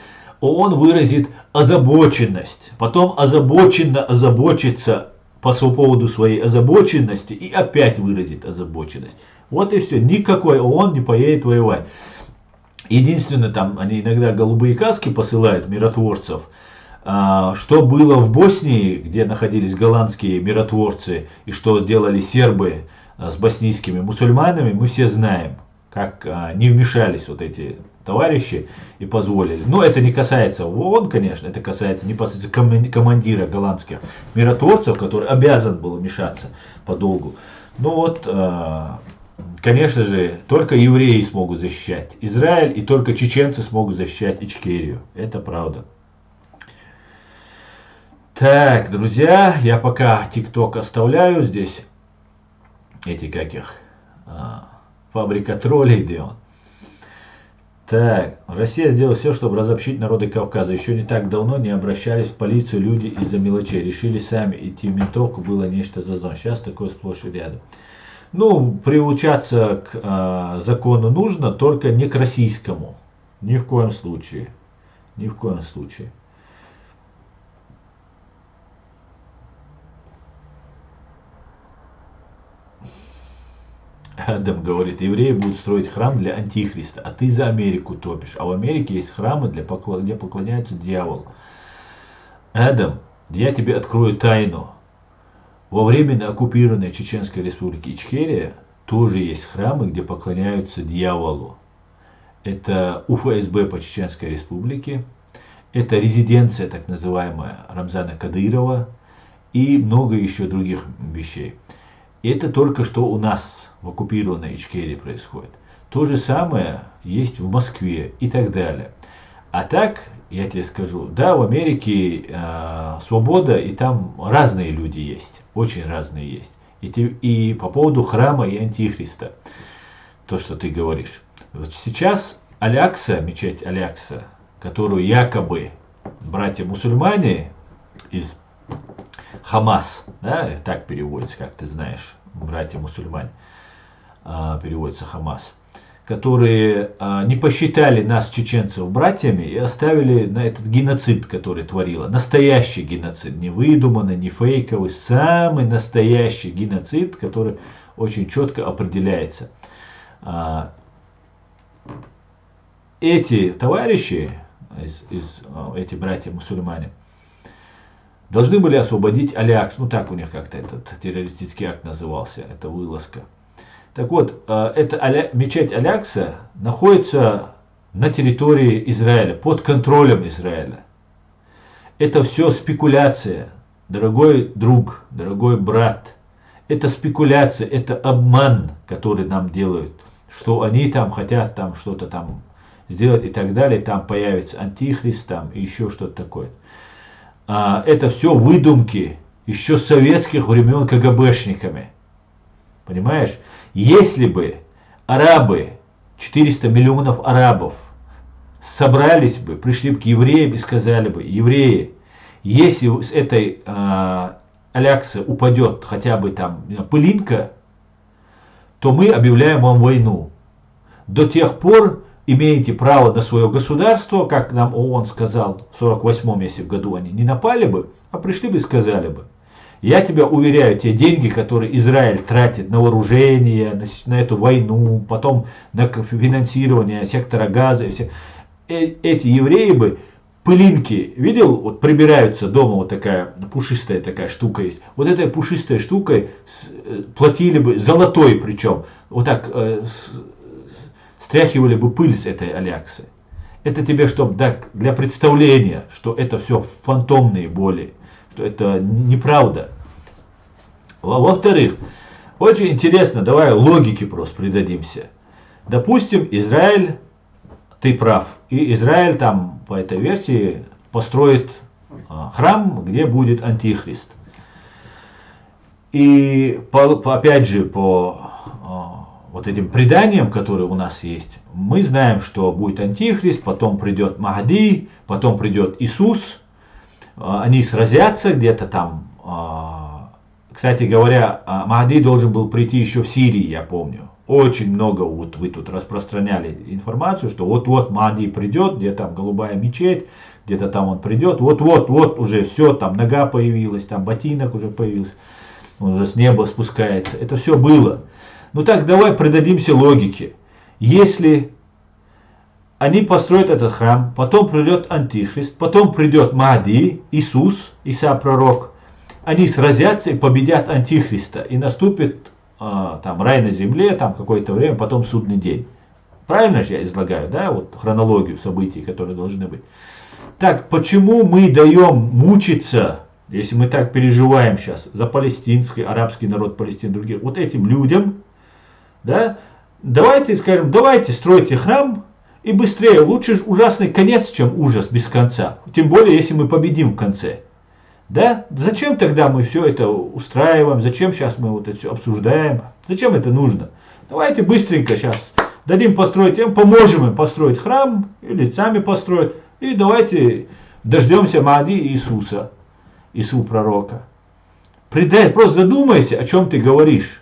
ООН выразит озабоченность, потом озабоченно озаботится по поводу своей озабоченности и опять выразит озабоченность. Вот и все. Никакой ООН не поедет воевать. Единственное, там они иногда голубые каски посылают миротворцев. Что было в Боснии, где находились голландские миротворцы, и что делали сербы с боснийскими мусульманами, мы все знаем, как не вмешались вот эти товарищи и позволили. Но это не касается ООН, конечно, это касается непосредственно командира голландских миротворцев, который обязан был вмешаться по долгу. Ну вот, конечно же, только евреи смогут защищать Израиль, и только чеченцы смогут защищать Ичкерию. Это правда. Так, друзья, я пока ТикТок оставляю здесь. Эти каких? Фабрика троллей, где он? Так, Россия сделала все, чтобы разобщить народы Кавказа. Еще не так давно не обращались в полицию люди из-за мелочей. Решили сами идти в ментовку, было нечто зазно. Сейчас такое сплошь и рядом. Ну, приучаться к закону нужно, только не к российскому. Ни в коем случае. Ни в коем случае. Адам говорит, евреи будут строить храм для антихриста, а ты за Америку топишь. А в Америке есть храмы, где поклоняются дьяволу. Адам, я тебе открою тайну. Во временно оккупированной Чеченской республики Ичкерия тоже есть храмы, где поклоняются дьяволу. Это УФСБ по Чеченской республике, это резиденция так называемая Рамзана Кадырова и много еще других вещей. Это только что у нас в оккупированной Ичкерии происходит. То же самое есть в Москве и так далее. А так, я тебе скажу, да, в Америке свобода, и там разные люди есть, очень разные есть. И по поводу храма и антихриста, то, что ты говоришь. Вот сейчас Алякса, мечеть Алякса, которую якобы братья-мусульмане из Хамас, да, так переводится, как ты знаешь, братья-мусульмане, переводится Хамас, которые не посчитали нас, чеченцев, братьями и оставили на этот геноцид, который творила. Настоящий геноцид, не выдуманный, не фейковый, самый настоящий геноцид, который очень четко определяется. Эти товарищи, эти братья-мусульмане, должны были освободить Алякс, ну так у них как-то этот террористический акт назывался, это вылазка. Так вот, эта мечеть Алякса находится на территории Израиля, под контролем Израиля. Это все спекуляция, дорогой друг, дорогой брат. Это спекуляция, это обман, который нам делают, что они там хотят там что-то там сделать и так далее, там появится антихрист там и еще что-то такое. Это все выдумки еще с советских времен КГБшниками. Понимаешь? Если бы арабы, 400 миллионов арабов, собрались бы, пришли бы к евреям и сказали бы: евреи, если с этой Аляксы упадет хотя бы там пылинка, то мы объявляем вам войну. До тех пор имеете право на свое государство, как нам ООН сказал в 48-м, если в году они не напали бы, а пришли бы и сказали бы: я тебя уверяю, те деньги, которые Израиль тратит на вооружение, на эту войну, потом на финансирование сектора Газа, эти евреи бы пылинки, видел, вот прибираются дома, вот такая пушистая такая штука есть, вот этой пушистой штукой платили бы, золотой причем, вот так стряхивали бы пыль с этой Аляксы. Это тебе, чтобы для представления, что это все фантомные боли, что это неправда. Во-вторых, очень интересно, давай логике просто придадимся. Допустим, Израиль, ты прав, и Израиль там по этой версии построит храм, где будет антихрист. И опять же по вот этим преданиям, которые у нас есть, мы знаем, что будет антихрист, потом придет Махди, потом придет Иисус. Они сразятся где-то там. Кстати говоря, Махди должен был прийти еще в Сирии, я помню. Очень много вот вы тут распространяли информацию, что вот-вот Махди придет, где там голубая мечеть, где-то там он придет, вот уже все, там нога появилась, там ботинок уже появился, он уже с неба спускается. Это все было. Ну так, давай придадимся логике. Если они построят этот храм, потом придет антихрист, потом придет Махди, Иисус, Иса пророк, они сразятся и победят антихриста, и наступит там рай на земле, там какое-то время, потом судный день. Правильно же я излагаю, да, вот хронологию событий, которые должны быть. Так, почему мы даем мучиться, если мы так переживаем сейчас за палестинский, арабский народ Палестины, других, вот этим людям, да, давайте скажем, давайте стройте храм, и быстрее, лучше ужасный конец, чем ужас без конца. Тем более, если мы победим в конце. Да? Зачем тогда мы все это устраиваем? Зачем сейчас мы вот это все обсуждаем? Зачем это нужно? Давайте быстренько сейчас дадим построить, поможем им построить храм, или сами построят. И давайте дождемся Махди и Иисуса, Иису пророка. Просто задумайся, о чем ты говоришь.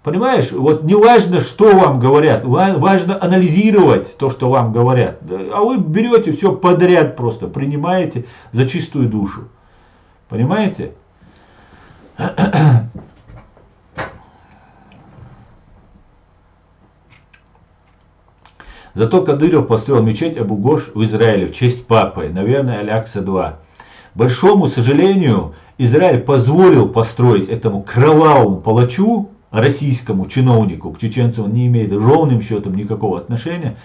Понимаешь, вот не важно, что вам говорят, важно анализировать то, что вам говорят. А вы берете все подряд просто, принимаете за чистую душу. Понимаете? Зато Кадыров построил мечеть Абу-Гош в Израиле в честь папы, наверное, Алякса-2. Большому сожалению, Израиль позволил построить этому кровавому палачу, российскому чиновнику, к чеченцам он не имеет ровным счетом никакого отношения,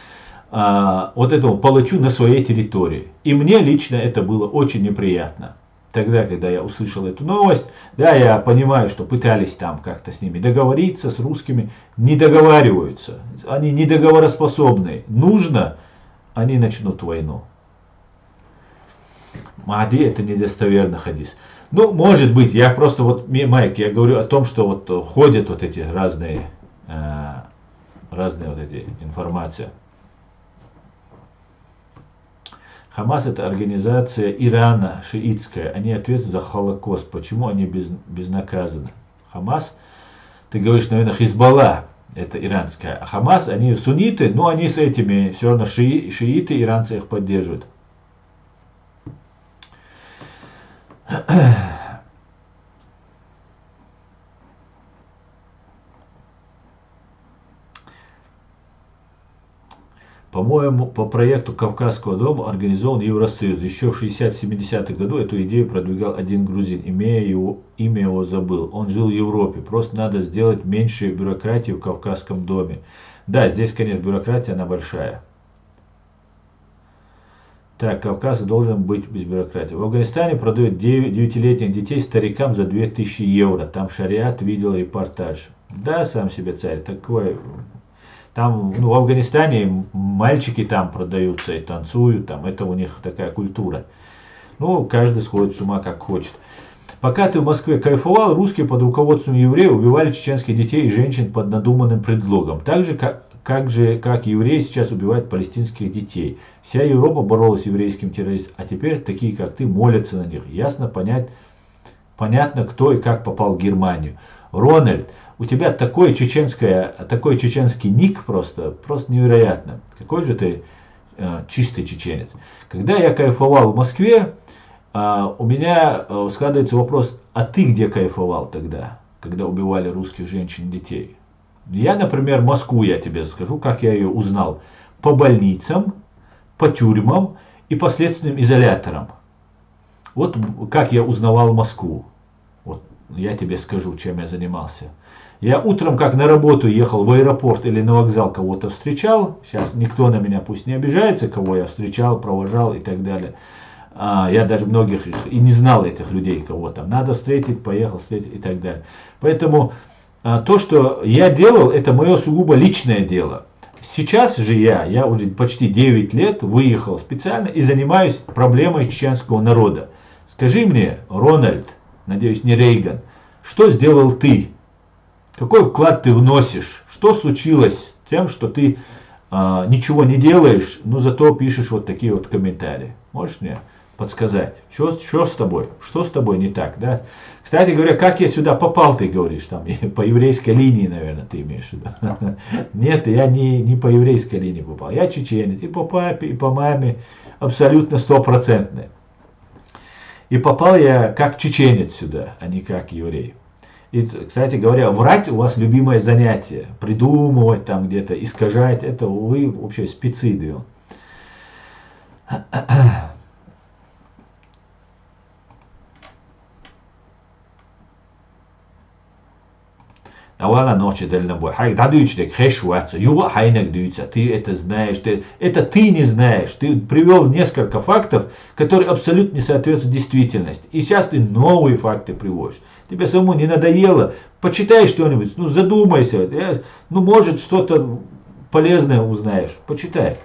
вот этому палачу на своей территории. И мне лично это было очень неприятно. Тогда, когда я услышал эту новость, да, я понимаю, что пытались там как-то с ними договориться, с русскими, не договариваются. Они недоговороспособны. Нужно они начнут войну. Махди это недостоверный хадис. Ну, может быть, я просто вот, Майк, я говорю о том, что вот ходят вот эти разные вот эти информации. Хамас это организация Ирана, шиитская. Они ответственны за Холокост. Почему они безнаказаны? Хамас, ты говоришь, наверное, Хизбалла, это иранская. А Хамас, они сунниты, но они с этими, все равно шииты, иранцы их поддерживают. По-моему, по проекту Кавказского дома организован Евросоюз. Еще в 60-70-х году эту идею продвигал один грузин. Имя его забыл. Он жил в Европе. Просто надо сделать меньше бюрократии в Кавказском доме. Да, здесь, конечно, бюрократия, она большая. Так, Кавказ должен быть без бюрократии. В Афганистане продают 9-летних детей старикам за 2000 евро. Там шариат, видел репортаж. Да, сам себе царь. Такой... Там, ну, в Афганистане мальчики там продаются и танцуют, там, это у них такая культура. Ну, каждый сходит с ума как хочет. Пока ты в Москве кайфовал, русские под руководством евреев убивали чеченских детей и женщин под надуманным предлогом. Так же, как евреи сейчас убивают палестинских детей. Вся Европа боролась с еврейским террористом, а теперь такие, как ты, молятся на них. Ясно, понятно, кто и как попал в Германию. Рональд, у тебя такой чеченский ник просто невероятно. Какой же ты чистый чеченец. Когда я кайфовал в Москве, у меня складывается вопрос, а ты где кайфовал тогда, когда убивали русских женщин и детей? Я, например, Москву, я тебе скажу, как я ее узнал. По больницам, по тюрьмам и по следственным изоляторам. Вот как я узнавал Москву. Вот я тебе скажу, чем я занимался. Я утром, как на работу ехал в аэропорт или на вокзал, кого-то встречал. Сейчас никто на меня пусть не обижается, кого я встречал, провожал и так далее. Я даже многих и не знал этих людей, кого там надо встретить, поехал встретить и так далее. Поэтому то, что я делал, это мое сугубо личное дело. Сейчас же я уже почти 9 лет выехал специально и занимаюсь проблемой чеченского народа. Скажи мне, Рональд, надеюсь, не Рейган, что сделал ты? Какой вклад ты вносишь? Что случилось с тем, что ты ничего не делаешь, но зато пишешь вот такие вот комментарии? Можешь мне подсказать, что с тобой? Что с тобой не так? Да? Кстати говоря, как я сюда попал, ты говоришь, там, по еврейской линии, наверное, ты имеешь в виду. Нет, я не по еврейской линии попал. Я чеченец, и по папе, и по маме абсолютно стопроцентный. И попал я как чеченец сюда, а не как еврей. И, кстати говоря, врать у вас любимое занятие. Придумывать там где-то, искажать. Это вы вообще специды. Авала ночи дальнобой. Хай дадуичдек хэшуаться. Юга хайнак дуется. Ты это знаешь. Это ты не знаешь. Ты привел несколько фактов, которые абсолютно не соответствуют действительности. И сейчас ты новые факты приводишь. Тебе самому не надоело. Почитай что-нибудь. Ну задумайся. Ну может что-то полезное узнаешь. Почитай.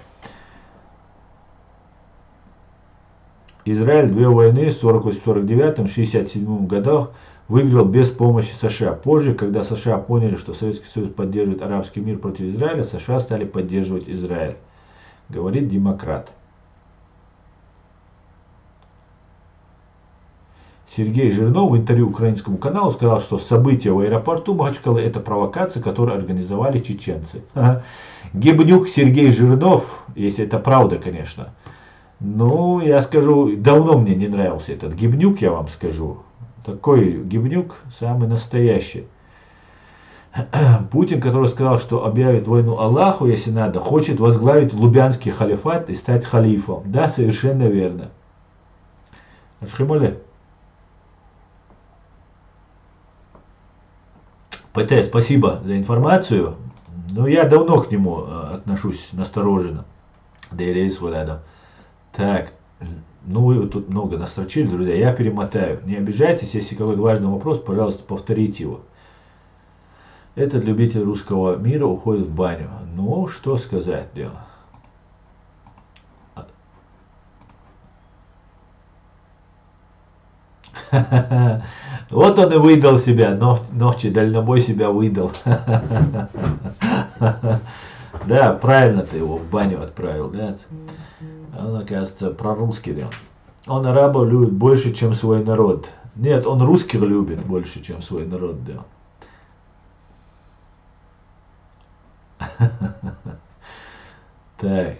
Израиль две войны в 48-49-67 годах выиграл без помощи США. Позже, когда США поняли, что Советский Союз поддерживает арабский мир против Израиля, США стали поддерживать Израиль. Говорит демократ. Сергей Жирнов в интервью украинскому каналу сказал, что события в аэропорту Махачкалы это провокация, которую организовали чеченцы. Гибнюк Сергей Жирнов, если это правда, конечно. Ну, я скажу, давно мне не нравился этот Гибнюк, я вам скажу. Такой Гибнюк самый настоящий. Путин, который сказал, что объявит войну Аллаху, если надо, хочет возглавить Лубянский халифат и стать халифом. Да, совершенно верно. Ашхимоле. ПТ, спасибо за информацию. Но я давно к нему отношусь настороженно. Дейрейс рядом. Так. Ну, вы тут много настрочили, друзья, я перемотаю. Не обижайтесь, если какой-то важный вопрос, пожалуйста, повторите его. Этот любитель русского мира уходит в баню. Ну, что сказать, дело. Вот он и выдал себя, ногти дальнобой себя выдал. Да, правильно ты его в баню отправил, да? Он, оказывается, прорусский, да. Он арабов любит больше, чем свой народ. Нет, он русских любит больше, чем свой народ, да. Так.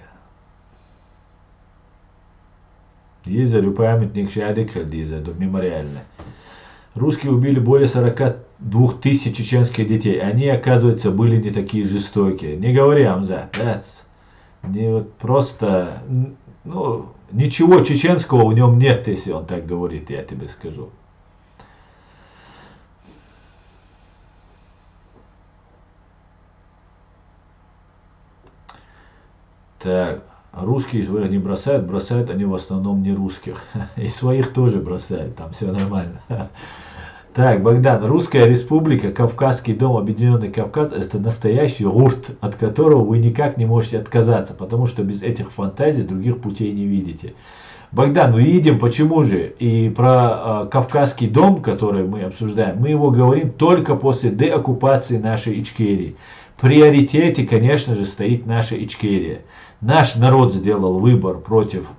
Дизелю памятник Шадик Дизелю, мемориальный. Русские убили более 42 тысяч чеченских детей. Они, оказывается, были не такие жестокие. Не говори, Амзат, да? Не вот просто, ну, ничего чеченского в нем нет, если он так говорит, я тебе скажу. Так, русские своих не бросают, бросают они в основном не русских. И своих тоже бросают, там все нормально. Так, Богдан, Русская Республика, Кавказский дом, Объединенный Кавказ, это настоящий гурт, от которого вы никак не можете отказаться, потому что без этих фантазий других путей не видите. Богдан, мы видим, почему же, и про Кавказский дом, который мы обсуждаем, мы его говорим только после деоккупации нашей Ичкерии. В приоритете, конечно же, стоит наша Ичкерия. Наш народ сделал выбор против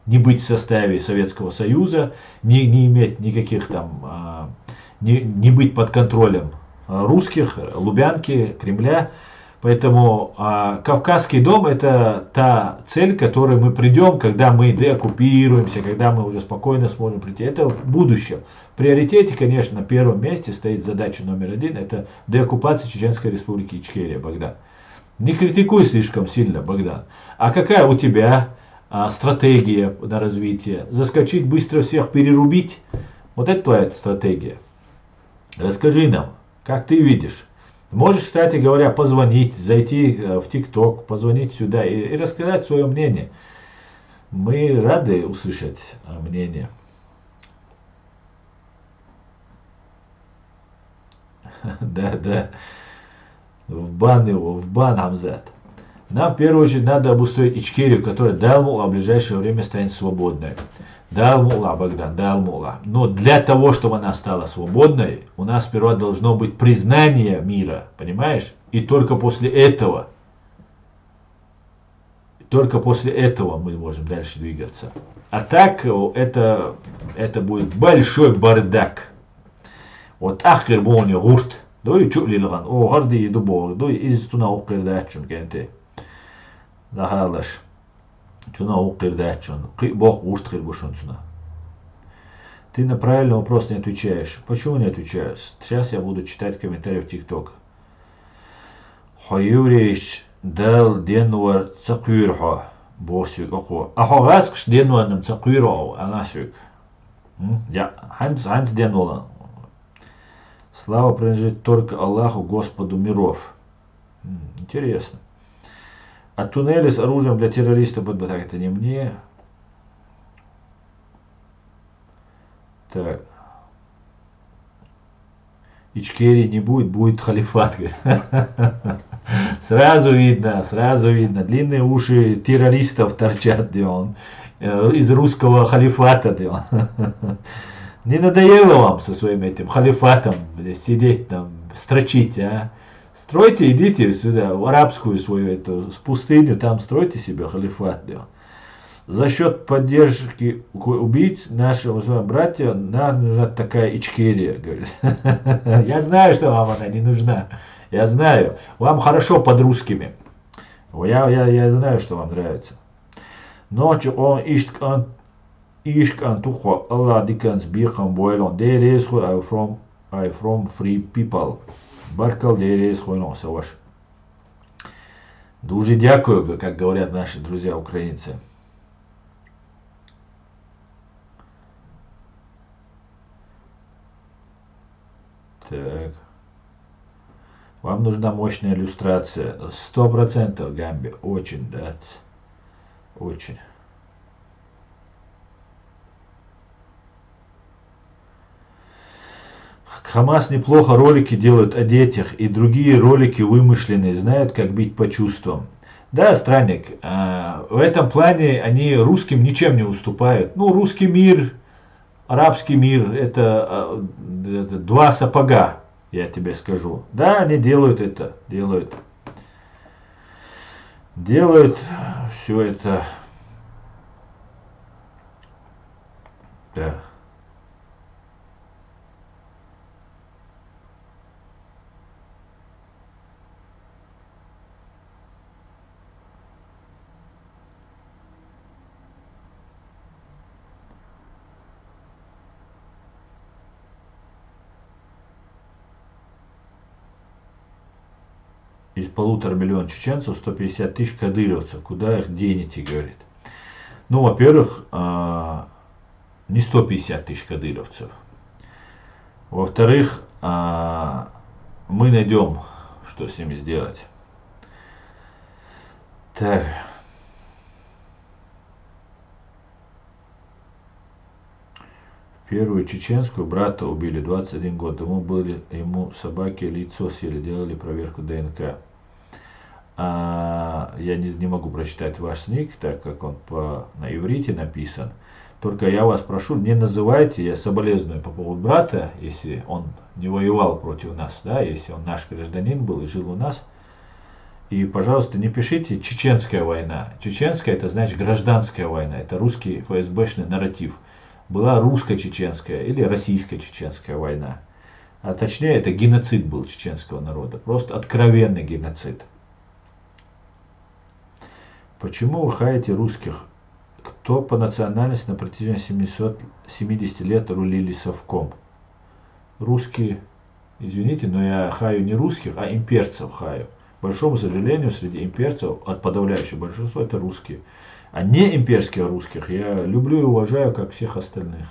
не быть в составе Советского Союза, не иметь никаких там, не быть под контролем русских, Лубянки, Кремля. Поэтому Кавказский дом это та цель, к которой мы придем, когда мы деоккупируемся, когда мы уже спокойно сможем прийти. Это в будущем. В приоритете, конечно, на первом месте стоит задача номер один, это деоккупация Чеченской Республики Ичкерия, Богдан. Не критикуй слишком сильно, Богдан. А какая у тебя стратегия на развитие? Заскочить, быстро всех перерубить? Вот это твоя стратегия. Расскажи нам, как ты видишь. Можешь, кстати говоря, позвонить, зайти в ТикТок, позвонить сюда и рассказать свое мнение. Мы рады услышать мнение. Да. В бан его, в бан, Хамзат. Нам в первую очередь надо обустроить Ичкерию, которая Далмула в ближайшее время станет свободной. Далмула, Богдан, Далмула. Но для того, чтобы она стала свободной, у нас сперва должно быть признание мира, понимаешь? И только после этого мы можем дальше двигаться. А так, это будет большой бардак. Вот ахир бони гурт. Дой чулилган. О, гарди дубо. Дой изтуна укирдачун кенте. Захалаш. Туна укирдачун. Бог гурт хирбушунцуна. Ты на правильный вопрос не отвечаешь. Почему не отвечаю? Сейчас я буду читать комментарии в ТикТок. Хаюриш дал денуар цакюрхо. Босюк ахо. Ахо гаскш денуар нам цакюрхо. Анасюк. Я. Ханс денуар. Слава принадлежит только Аллаху, Господу миров. Интересно. А туннели с оружием для террористов, так это не мне. Так. Ичкерии не будет, будет халифат. Сразу видно. Длинные уши террористов торчат, из русского халифата. Не надоело вам со своим этим халифатом здесь сидеть там, строчить, а? Стройте, идите сюда, в арабскую свою эту пустыню, там стройте себе халифат. За счет поддержки убийц нашего с вами братья нам нужна такая Ичкерия, говорит. Я знаю, что вам она не нужна. Я знаю. Вам хорошо под русскими. Я знаю, что вам нравится. Ночью он Ishkan тухо Allah dikans biham boilon. There is who I from free people. Баркал there is who no саваш. Дуже дякую, как говорят наши друзья украинцы. Так. Вам нужна мощная иллюстрация. 100% Гамби. Очень, да. Очень. Хамас неплохо ролики делают о детях, и другие ролики вымышленные, знают, как бить по чувствам. Да, странник. В этом плане они русским ничем не уступают. Ну, русский мир, арабский мир, это два сапога, я тебе скажу. Да, они делают это, делают все это. Да. Из 1,5 миллиона чеченцев 150 тысяч кадыровцев. Куда их денете, говорит. Ну, во-первых, не 150 тысяч кадыровцев. Во-вторых, мы найдем, что с ними сделать. Так. Первую чеченскую брата убили 21 год. Ему собаки лицо съели, делали проверку ДНК. Я не могу прочитать ваш ник, так как он на иврите написан. Только я вас прошу, не называйте, я соболезную по поводу брата, если он не воевал против нас, да, если он наш гражданин был и жил у нас. И, пожалуйста, не пишите «чеченская война». Чеченская — это значит гражданская война, это русский ФСБшный нарратив. Была русско-чеченская или российско-чеченская война. А точнее, это геноцид был чеченского народа, просто откровенный геноцид. Почему вы хаете русских? Кто по национальности на протяжении 770 лет рулили совком? Русские, извините, но я хаю не русских, а имперцев хаю. К большому сожалению, среди имперцев, от подавляющего большинства, это русские. А не имперских русских я люблю и уважаю, как всех остальных.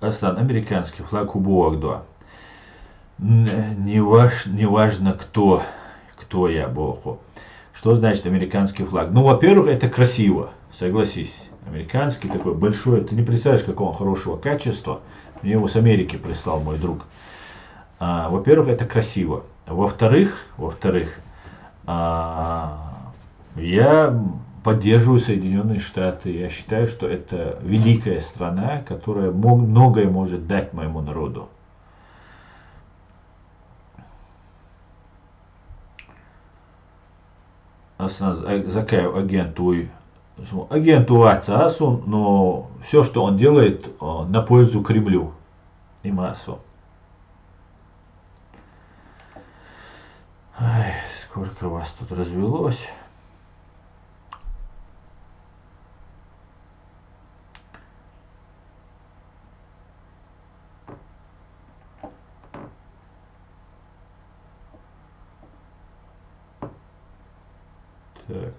Аслан, американский флаг у Богдо. Не важно кто я, Богу. Что значит американский флаг? Ну, во-первых, это красиво, согласись. Американский такой большой, ты не представляешь, какого хорошего качества. Мне его с Америки прислал мой друг. Во-первых, это красиво. Во-вторых, я поддерживаю Соединенные Штаты. Я считаю, что это великая страна, которая многое может дать моему народу. Закаю агенту Ацасу, но все, что он делает, на пользу Кремлю и массу. Ай, сколько вас тут развелось. Так.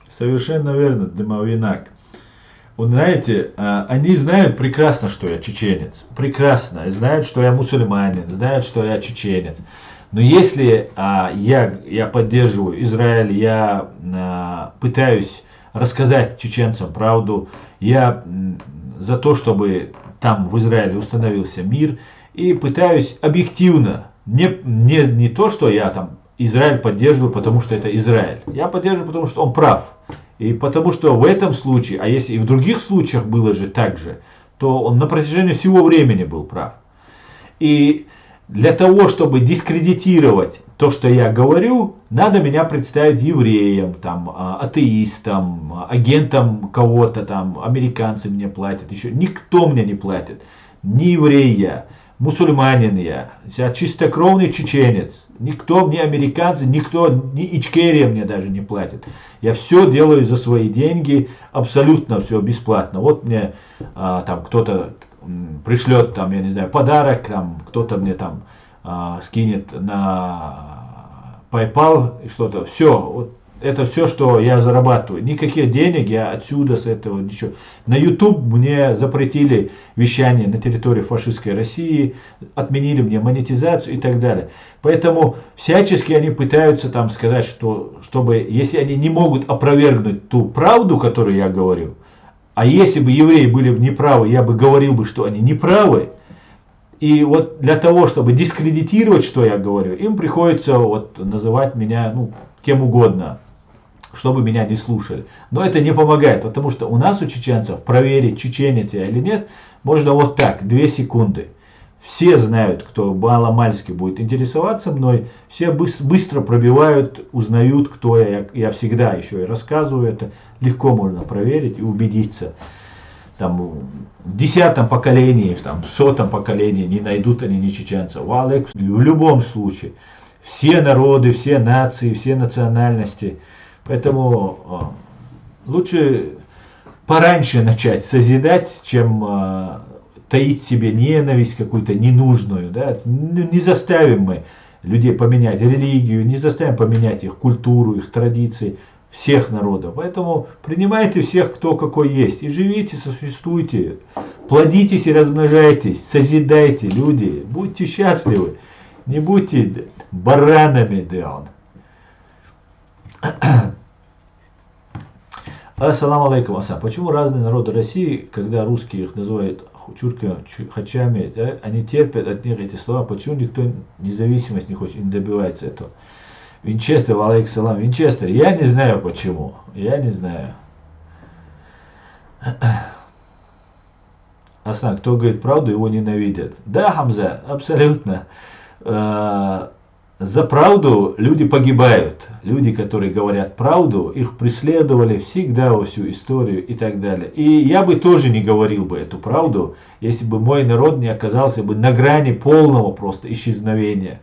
Совершенно верно, Дымовинак. Вот знаете, они знают прекрасно, что я чеченец. Прекрасно. Знают, что я мусульманин. Знают, что я чеченец. Но если я поддерживаю Израиль, я пытаюсь рассказать чеченцам правду, я за то, чтобы там в Израиле установился мир, и пытаюсь объективно, не то, что я там Израиль поддерживаю, потому что это Израиль. Я поддерживаю, потому что он прав. И потому что в этом случае, а если и в других случаях было же так же, то он на протяжении всего времени был прав. И для того, чтобы дискредитировать то, что я говорю, надо меня представить евреем, там, атеистом, агентом кого-то там, американцы мне платят, еще никто мне не платит. не еврей я, мусульманин я чистокровный чеченец. Никто, ни американцы, никто, ни Ичкерия мне даже не платит. Я все делаю за свои деньги, абсолютно все бесплатно. Вот мне там кто-то пришлет, там, я не знаю, подарок, там, кто-то мне там скинет на PayPal и что-то. Все, вот это все, что я зарабатываю. Никаких денег я отсюда, с этого, ничего. На YouTube мне запретили вещание на территории фашистской России, отменили мне монетизацию и так далее. Поэтому всячески они пытаются там сказать, что, чтобы, если они не могут опровергнуть ту правду, которую я говорю, а если бы евреи были неправы, я бы говорил бы, что они неправы. И вот для того, чтобы дискредитировать, что я говорю, им приходится вот называть меня, ну, кем угодно, чтобы меня не слушали. Но это не помогает, потому что у нас, у чеченцев, проверить, чеченец я или нет, можно вот так, 2 секунды. Все знают, кто маломальски будет интересоваться мной, все быстро пробивают, узнают, кто я. Я всегда еще и рассказываю это, легко можно проверить и убедиться. Там, в 10-м поколении, в 100-м поколении не найдут они ни чеченцев. В любом случае, все народы, все нации, все национальности. Поэтому лучше пораньше начать созидать, чем таить себе ненависть какую-то ненужную. Да? Не заставим мы людей поменять религию, не заставим поменять их культуру, их традиции, всех народов. Поэтому принимайте всех, кто какой есть, и живите, существуйте, плодитесь и размножайтесь, созидайте, люди, будьте счастливы, не будьте баранами, Деон. Ассаламу алейкум, Асан. Почему разные народы России, когда русские их называют чурками, хачами, да, они терпят от них эти слова, почему никто независимость не хочет, не добивается этого? Винчестер, алейкум салам, Винчестер, я не знаю почему, я не знаю. Асан, кто говорит правду, его ненавидят. Да, Хамза, абсолютно. За правду люди погибают. Люди, которые говорят правду, их преследовали всегда во всю историю и так далее. И я бы тоже не говорил бы эту правду, если бы мой народ не оказался бы на грани полного просто исчезновения.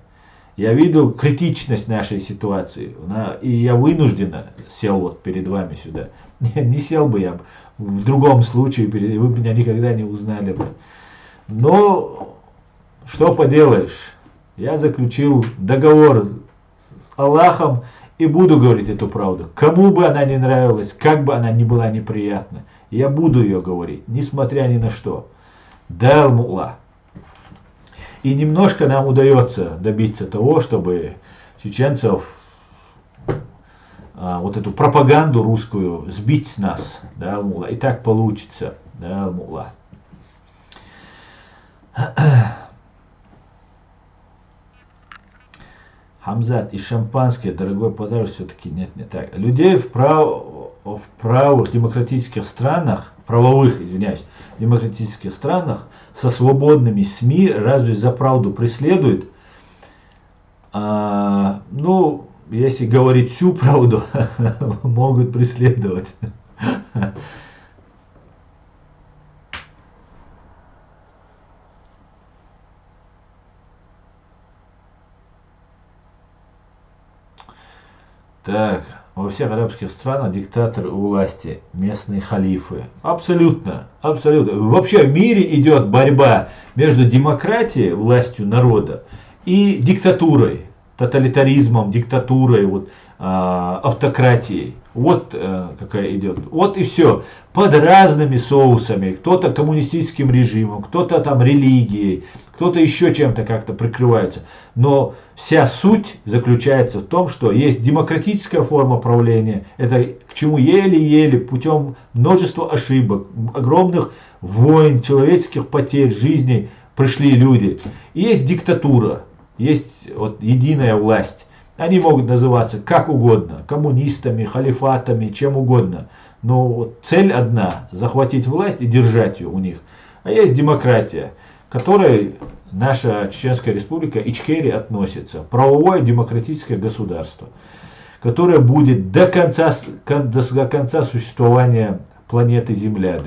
Я видел критичность нашей ситуации, и я вынужденно сел вот перед вами сюда. Не сел бы я в другом случае, вы меня никогда не узнали бы. Но что поделаешь? Я заключил договор с Аллахом и буду говорить эту правду. Кому бы она не нравилась, как бы она ни была неприятна, я буду ее говорить, несмотря ни на что. Да, Аль-Мулла. И немножко нам удается добиться того, чтобы чеченцев, вот эту пропаганду русскую сбить с нас. Да, Аль-Мулла. И так получится. Да, Аль-Мулла. Хамзат, и шампанское, дорогой подарок, все-таки нет, не так. Людей в правых демократических странах, правовых, извиняюсь, демократических странах со свободными СМИ разве за правду преследуют? Ну, если говорить всю правду, могут преследовать. Так, во всех арабских странах диктаторы у власти, местные халифы. Абсолютно, абсолютно. Вообще в мире идет борьба между демократией, властью народа, и диктатурой, тоталитаризмом, диктатурой, вот, автократией. Вот какая идет. Вот и все. Под разными соусами. Кто-то коммунистическим режимом, кто-то там религией, кто-то еще чем-то как-то прикрывается. Но вся суть заключается в том, что есть демократическая форма правления. Это к чему еле-еле путем множества ошибок, огромных войн, человеческих потерь, жизней пришли люди. И есть диктатура, есть вот единая власть. Они могут называться как угодно, коммунистами, халифатами, чем угодно. Но вот цель одна – захватить власть и держать ее у них. А есть демократия, к которой наша Чеченская республика Ичкерия относится. Правовое демократическое государство, которое будет до конца существования планеты Земля.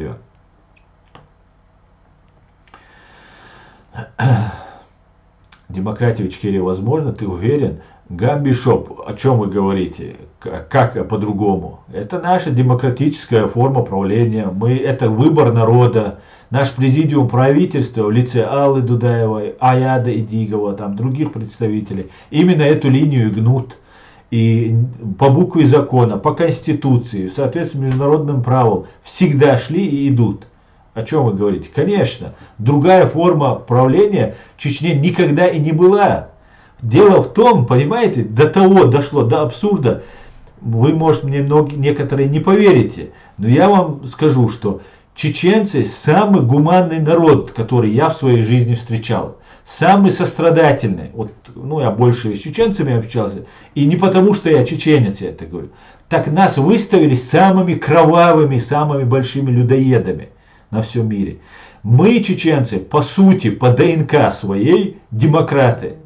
Демократия в Ичкерии возможно, ты уверен? Гамбишоп, о чем вы говорите? Как по-другому? Это наша демократическая форма правления. Это выбор народа. Наш президиум правительства в лице Аллы Дудаевой, Аяда Идигова, там, других представителей, именно эту линию и гнут. И по букве закона, по конституции, в соответствии с международным правом всегда шли и идут. О чем вы говорите? Конечно, другая форма правления в Чечне никогда и не была. Дело в том, понимаете, до того дошло, до абсурда. Вы, может, мне некоторые не поверите, но я вам скажу, что чеченцы самый гуманный народ, который я в своей жизни встречал. Самый сострадательный. Вот, я больше с чеченцами общался. И не потому, что я чеченец, я это говорю. Так нас выставили самыми кровавыми, самыми большими людоедами на всем мире. Мы, чеченцы, по сути, по ДНК своей, демократы.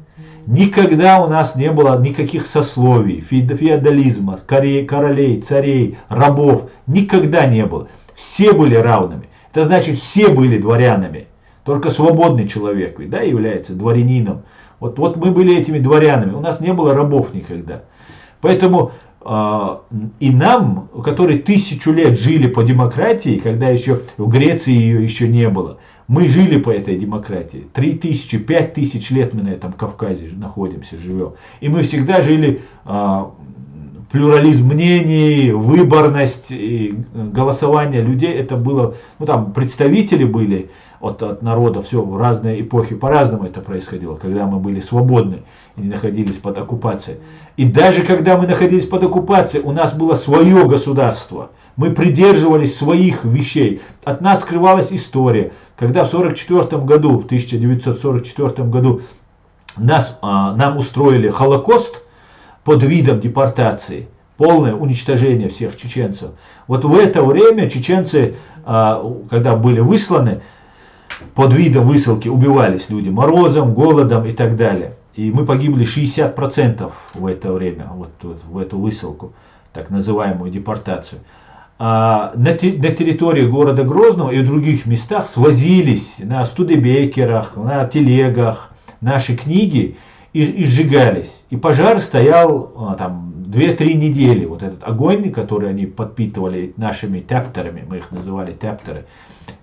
Никогда у нас не было никаких сословий, феодализма, королей, царей, рабов. Никогда не было. Все были равными. Это значит, все были дворянами. Только свободный человек, да, является дворянином. Вот мы были этими дворянами. У нас не было рабов никогда. Поэтому и нам, которые 1000 лет жили по демократии, когда еще в Греции ее еще не было, мы жили по этой демократии. 3000, 5000 лет мы на этом Кавказе находимся, живем. И мы всегда жили плюрализм мнений, выборность, голосование людей. Это было, там представители были от народа, все в разные эпохи, по-разному это происходило, когда мы были свободны и не находились под оккупацией. И даже когда мы находились под оккупацией, у нас было свое государство. Мы придерживались своих вещей. От нас скрывалась история. Когда в 1944 году нам устроили Холокост под видом депортации, полное уничтожение всех чеченцев. Вот в это время чеченцы, когда были высланы, под видом высылки убивались люди морозом, голодом и так далее. И мы погибли 60% в это время, в эту высылку, так называемую депортацию. На территории города Грозного и в других местах свозились на студебекерах, на телегах наши книги и сжигались. И пожар стоял там 2-3 недели. Вот этот огонь, который они подпитывали нашими тяптерами, мы их называли тяптеры.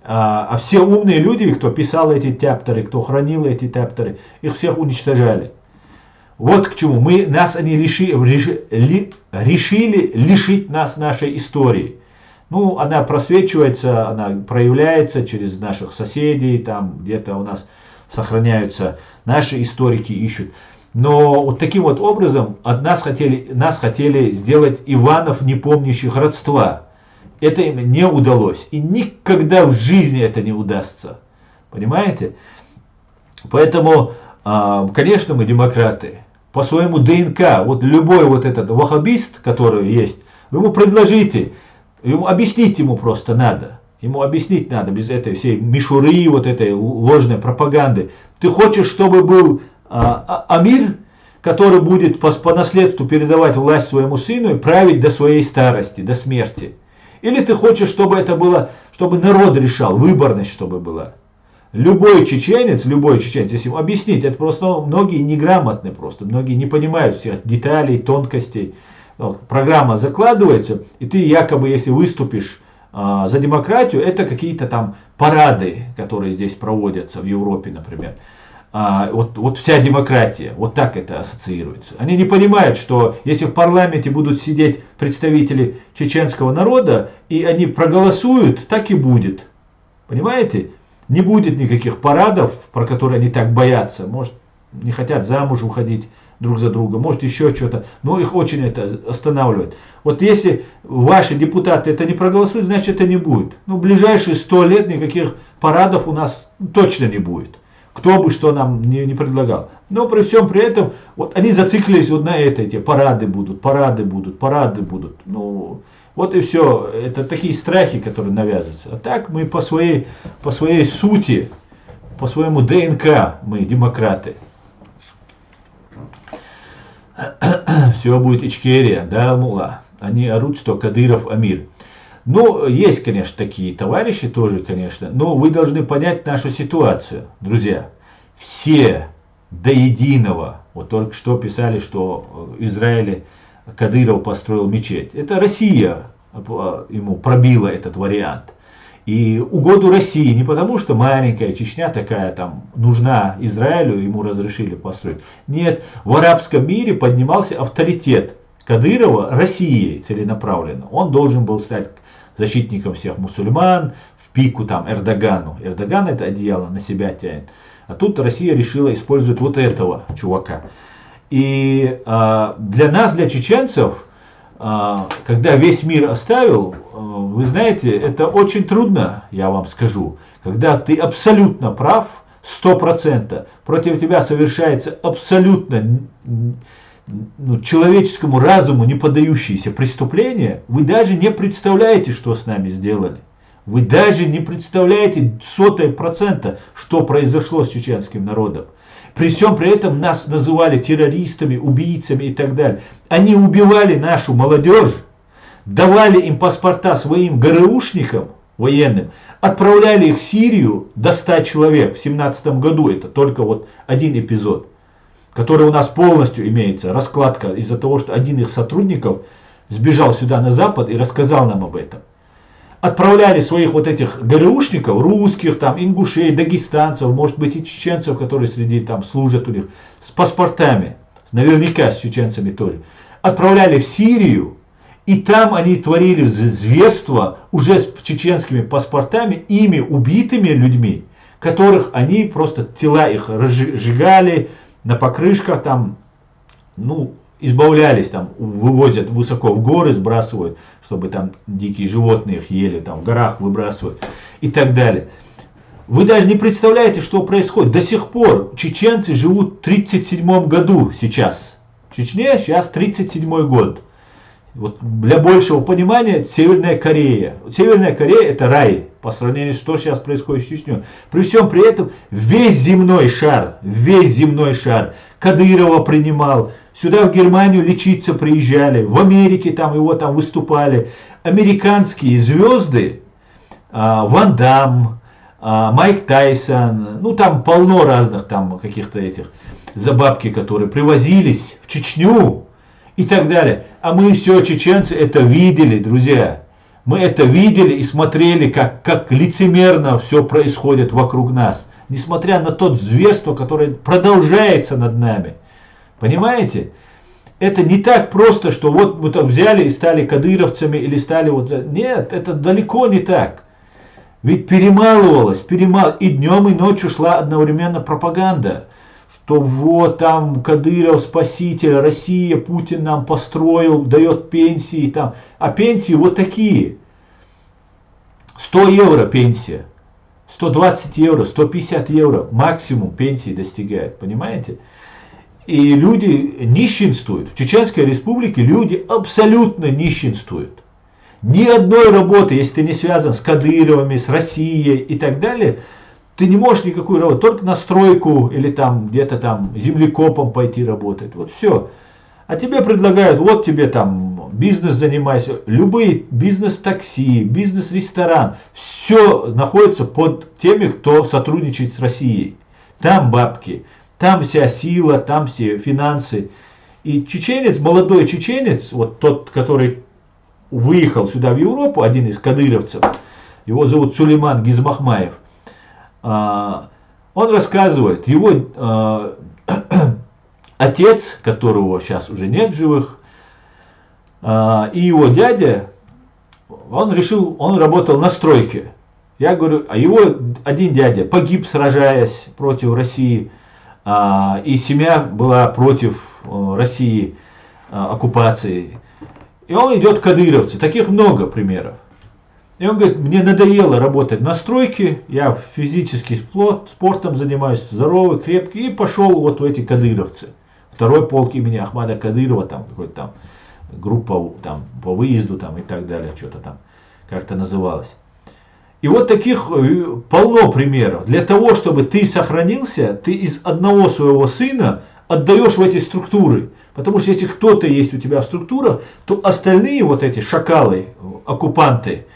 А все умные люди, кто писал эти тяптеры, кто хранил эти тяптеры, их всех уничтожали. Вот к чему. Они решили лишить нас нашей истории. Она просвечивается, она проявляется через наших соседей, там где-то у нас сохраняются, наши историки ищут. Но вот таким вот образом нас хотели сделать Иванов, не помнящих родства. Это им не удалось. И никогда в жизни это не удастся. Понимаете? Поэтому, конечно, мы демократы. По своему ДНК, вот любой вот этот ваххабист, который есть, вы ему предложите, объяснить ему просто надо. Ему объяснить надо без этой всей мишуры, вот этой ложной пропаганды. Ты хочешь, чтобы был амир, который будет по наследству передавать власть своему сыну и править до своей старости, до смерти? Или ты хочешь, чтобы это было, чтобы народ решал, выборность чтобы была? Любой чеченец, если ему объяснить, это просто многие неграмотны просто, многие не понимают всех деталей, тонкостей. Программа закладывается, и ты якобы, если выступишь за демократию, это какие-то там парады, которые здесь проводятся в Европе, например. Вот вся демократия, вот так это ассоциируется. Они не понимают, что если в парламенте будут сидеть представители чеченского народа, и они проголосуют, так и будет. Понимаете? Не будет никаких парадов, про которые они так боятся. Может, не хотят замуж уходить друг за друга, может еще что-то. Но их очень это останавливает. Вот если ваши депутаты это не проголосуют, значит это не будет. В ближайшие 100 лет никаких парадов у нас точно не будет. Кто бы что нам не предлагал. Но при всем при этом, вот они зациклились вот на эти парады будут. Вот и все. Это такие страхи, которые навязываются. А так мы по своей сути, по своему ДНК мы демократы. Все будет Ичкерия, да, мула. Они орут, что Кадыров амир. Есть, конечно, такие товарищи тоже, конечно. Но вы должны понять нашу ситуацию, друзья. все до единого. Вот только что писали, что в Израиле Кадыров построил мечеть. Это Россия ему пробила этот вариант. И угоду России, не потому что маленькая Чечня такая там нужна Израилю, ему разрешили построить. Нет, в арабском мире поднимался авторитет Кадырова Россией целенаправленно. Он должен был стать защитником всех мусульман, в пику там Эрдогану. Эрдоган это одеяло на себя тянет. А тут Россия решила использовать вот этого чувака. И для нас, для чеченцев, когда весь мир оставил, вы знаете, это очень трудно, я вам скажу. Когда ты абсолютно прав, 100%, против тебя совершается абсолютно человеческому разуму не поддающиеся преступления, вы даже не представляете, что с нами сделали. Вы даже не представляете 0,01%, что произошло с чеченским народом. При всем при этом нас называли террористами, убийцами и так далее. Они убивали нашу молодежь, давали им паспорта своим ГРУшникам военным, отправляли их в Сирию до 100 человек в 2017 году. Это только вот один эпизод, который у нас полностью имеется, раскладка из-за того, что один из сотрудников сбежал сюда на Запад и рассказал нам об этом. Отправляли своих вот этих ГРУшников, русских, там, ингушей, дагестанцев, может быть и чеченцев, которые среди там служат у них, с паспортами, наверняка с чеченцами тоже. Отправляли в Сирию, и там они творили зверства уже с чеченскими паспортами, ими убитыми людьми, которых они просто тела их разжигали на покрышках, там, избавлялись, там, вывозят высоко в горы, сбрасывают, чтобы там дикие животные их ели, там в горах выбрасывают и так далее. Вы даже не представляете, что происходит. До сих пор чеченцы живут в 1937 году сейчас. В Чечне сейчас 1937 год. Вот для большего понимания, Северная Корея. Северная Корея это рай по сравнению с что сейчас происходит с Чечней. При всем при этом весь земной шар Кадырова принимал. Сюда в Германию лечиться приезжали, в Америке там его там выступали. Американские звезды, Ван Дамм, Майк Тайсон, там полно разных там каких-то этих за бабки, которые привозились в Чечню и так далее. А мы все, чеченцы, это видели, друзья. Мы это видели и смотрели, как лицемерно все происходит вокруг нас. Несмотря на то зверство, которое продолжается над нами. Понимаете? Это не так просто, что вот мы там взяли и стали кадыровцами или стали вот... Нет, это далеко не так. Ведь перемалывалось, и днем, и ночью шла одновременно пропаганда. Что вот там Кадыров спаситель, Россия, Путин нам построил, дает пенсии там. А пенсии вот такие. 100 евро пенсия. 120 евро, 150 евро максимум пенсии достигает. Понимаете? И люди нищенствуют. В Чеченской Республике люди абсолютно нищенствуют. Ни одной работы, если ты не связан с Кадыровыми, с Россией и так далее, ты не можешь никакую работу, только на стройку или там где-то там землекопом пойти работать. Вот все. А тебе предлагают, вот тебе там бизнес занимайся, любые бизнес-такси, бизнес-ресторан, все находится под теми, кто сотрудничает с Россией. Там бабки. Там вся сила, там все финансы. И чеченец, молодой чеченец, вот тот, который выехал сюда в Европу, один из кадыровцев, его зовут Сулейман Гизмахмаев, он рассказывает, его отец, которого сейчас уже нет в живых, и его дядя, он работал на стройке. Я говорю, а его один дядя погиб, сражаясь против России, и семья была против России, оккупации. И он идет кадыровцы. Таких много примеров. И он говорит, мне надоело работать на стройке, я физически спортом занимаюсь, здоровый, крепкий, и пошел вот в эти кадыровцы. Второй полк имени Ахмада Кадырова, там какой-то там группа там, по выезду там, и так далее, что-то там как-то называлось. И вот таких полно примеров. Для того, чтобы ты сохранился, ты из одного своего сына отдаешь в эти структуры. Потому что если кто-то есть у тебя в структурах, то остальные вот эти шакалы, оккупанты,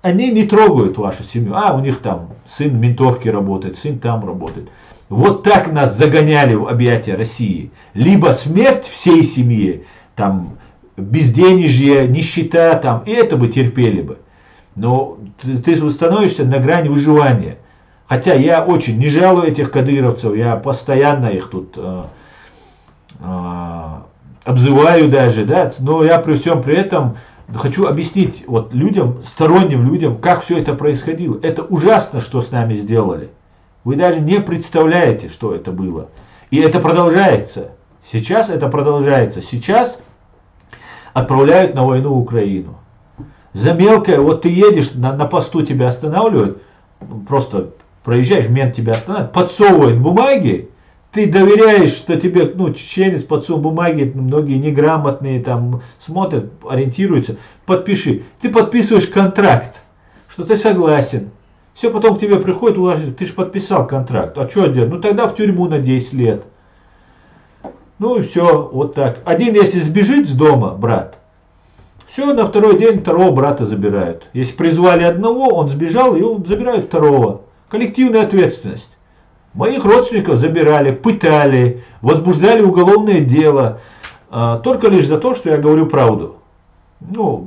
они не трогают вашу семью. У них там сын в ментовке работает, сын там работает. Вот так нас загоняли в объятия России. Либо смерть всей семье, там безденежье, нищета, там, и это бы терпели бы. Но ты становишься на грани выживания. Хотя я очень не жалую этих кадыровцев, я постоянно их тут обзываю даже, да, но я при всем при этом хочу объяснить вот людям, сторонним людям, как все это происходило. Это ужасно, что с нами сделали. Вы даже не представляете, что это было. И это продолжается. Сейчас это продолжается. Сейчас отправляют на войну Украину. За мелкое, вот ты едешь, на посту тебя останавливают, просто проезжаешь, мент тебя останавливает, подсовывает бумаги, ты доверяешь, что тебе, чеченец подсунул бумаги, многие неграмотные там смотрят, ориентируются, подпиши. Ты подписываешь контракт, что ты согласен. Все, потом к тебе приходит, ты же подписал контракт, а что делать? Тогда в тюрьму на 10 лет. Ну и все, вот так. Один, если сбежит с дома, брат, все, на второй день второго брата забирают. Если призвали одного, он сбежал, и он забирают второго. Коллективная ответственность. Моих родственников забирали, пытали, возбуждали уголовное дело. Только лишь за то, что я говорю правду.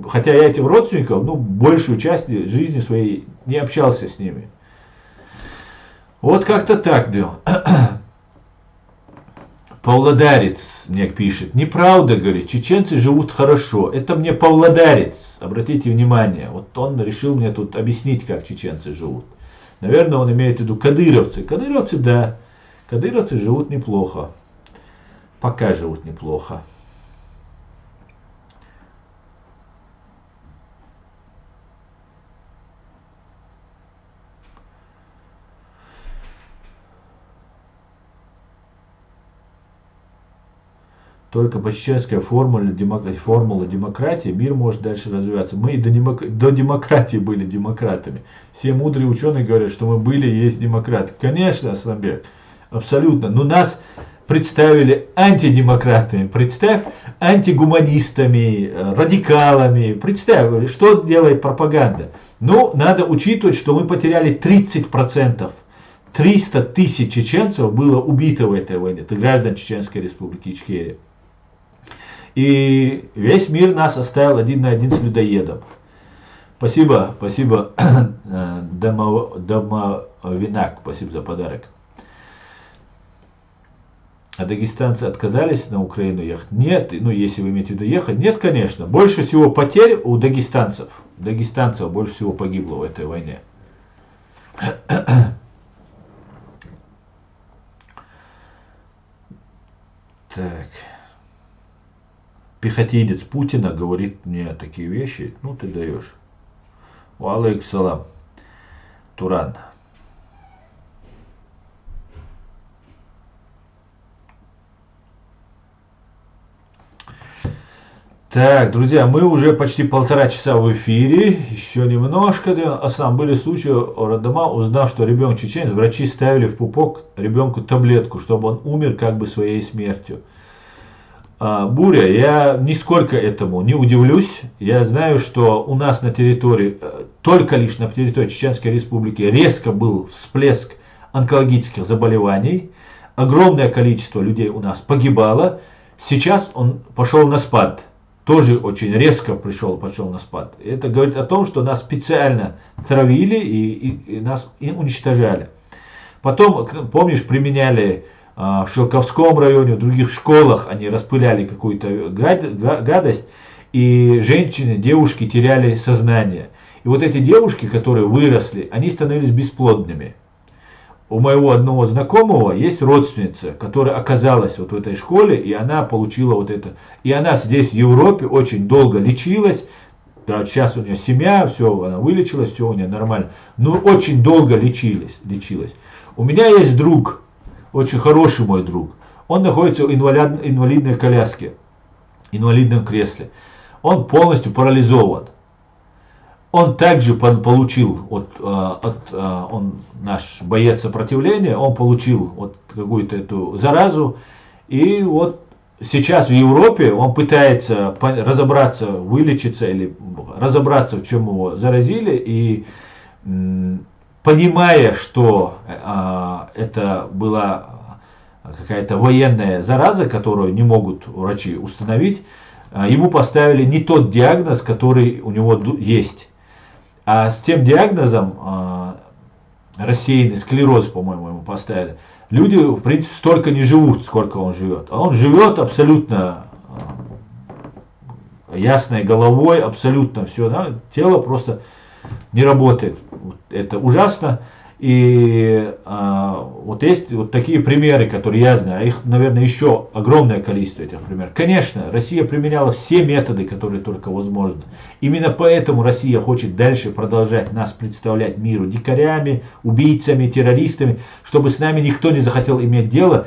Хотя я этих родственников, большую часть жизни своей не общался с ними. Вот как-то так, да. Павлодарец мне пишет. Неправда, говорит, чеченцы живут хорошо. Это мне павлодарец. Обратите внимание. Вот он решил мне тут объяснить, как чеченцы живут. Наверное, он имеет в виду кадыровцы. Кадыровцы, да. Кадыровцы живут неплохо. Пока живут неплохо. Только по чеченской формуле демократии мир может дальше развиваться. Мы и до демократии были демократами. Все мудрые ученые говорят, что мы были и есть демократы. Конечно, Асланбек, абсолютно. Но нас представили антидемократами. Представь, антигуманистами, радикалами. Представь, что делает пропаганда. Надо учитывать, что мы потеряли 30%. 300 тысяч чеченцев было убито в этой войне. Это граждан Чеченской Республики Ичкерия. И весь мир нас оставил один на один с людоедом. Спасибо, Домовинак, спасибо за подарок. А дагестанцы отказались на Украину ехать? Нет, если вы имеете в виду ехать, нет, конечно. Больше всего потерь у дагестанцев. Дагестанцев больше всего погибло в этой войне. Так. Пехотинец Путина говорит мне такие вещи. Ты даешь. Валейкум салам. Туран. Так, друзья, мы уже почти 1,5 часа в эфире. Еще немножко. Были случаи у роддома, узнав, что ребенок чеченец, врачи ставили в пупок ребенку таблетку, чтобы он умер своей смертью. Буря, я нисколько этому не удивлюсь. Я знаю, что у нас на территории, только лишь на территории Чеченской Республики резко был всплеск онкологических заболеваний. Огромное количество людей у нас погибало. Сейчас он пошел на спад. Тоже очень резко пошел на спад. Это говорит о том, что нас специально травили и нас уничтожали. Потом, помнишь, применяли в Шелковском районе, в других школах они распыляли какую-то гадость, и женщины, девушки теряли сознание. И вот эти девушки, которые выросли, они становились бесплодными. У моего одного знакомого есть родственница, которая оказалась в этой школе, и она получила это. И она здесь, в Европе, очень долго лечилась. Сейчас у нее семья, все, она вылечилась, все у нее нормально. Но очень долго лечилась. У меня есть друг, очень хороший мой друг. Он находится в инвалидной коляске, инвалидном кресле. Он полностью парализован. Он также получил, он наш боец сопротивления, он получил какую-то эту заразу. И сейчас в Европе он пытается разобраться, вылечиться или разобраться, в чем его заразили. И понимая, что это была какая-то военная зараза, которую не могут врачи установить, ему поставили не тот диагноз, который у него есть. А с тем диагнозом, рассеянный склероз, по-моему, ему поставили, люди, в принципе, столько не живут, сколько он живет. А он живет абсолютно ясной головой, абсолютно все. Да? Тело просто не работает. Это ужасно. И вот есть вот такие примеры, которые я знаю, а их, наверное, еще огромное количество этих примеров. Конечно, Россия применяла все методы, которые только возможны. Именно поэтому Россия хочет дальше продолжать нас представлять миру дикарями, убийцами, террористами, чтобы с нами никто не захотел иметь дело,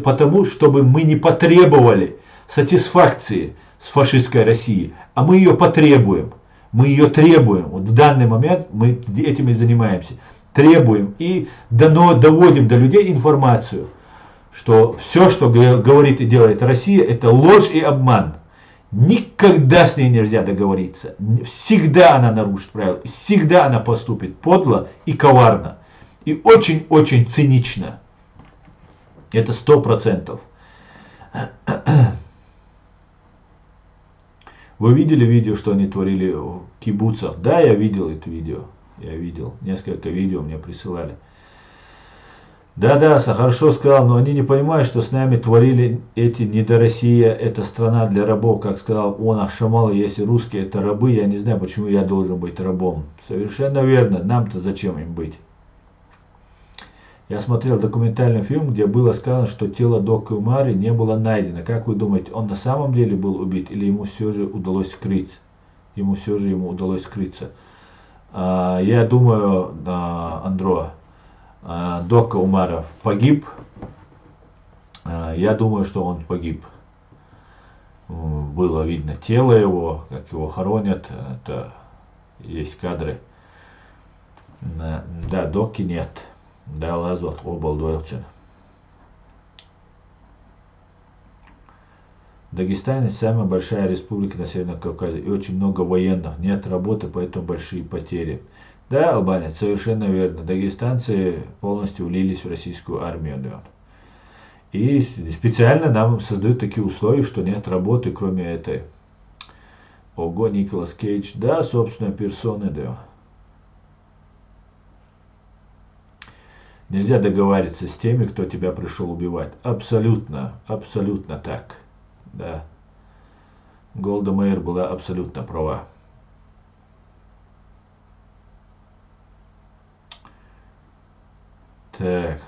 потому чтобы мы не потребовали сатисфакции с фашистской Россией, а мы ее потребуем. Мы ее требуем. Вот в данный момент мы этим и занимаемся. Требуем и доводим до людей информацию, что все, что говорит и делает Россия, это ложь и обман. Никогда с ней нельзя договориться. Всегда она нарушит правила. Всегда она поступит подло и коварно. И очень-очень цинично. Это 100%. Вы видели видео, что они творили в кибуцах? Да, я видел это видео. Я видел. Несколько видео мне присылали. Да, хорошо сказал, но они не понимают, что с нами творили эти не до Россия, это страна для рабов, как сказал он Шамал, если русские это рабы, я не знаю, почему я должен быть рабом. Совершенно верно, нам-то зачем им быть? Я смотрел документальный фильм, где было сказано, что тело Дока Умари не было найдено. Как вы думаете, он на самом деле был убит или ему все же удалось скрыться? Ему удалось скрыться. Я думаю, Андро, Дока Умаров погиб. Я думаю, что он погиб. Было видно тело его, как его хоронят. Это есть кадры. Да, Доки нет. Да, Лазот, Обалдуэлчен. Дагестан самая большая республика на Северном Кавказе. И очень много военных. Нет работы, поэтому большие потери. Да, албанец, совершенно верно. Дагестанцы полностью влились в российскую армию. Да. И специально нам создают такие условия, что нет работы, кроме этой. Ого, Николас Кейдж. Да, собственно, персоны, да. Нельзя договариваться с теми, кто тебя пришел убивать. Абсолютно так. Да. Голда Меир была абсолютно права. Так,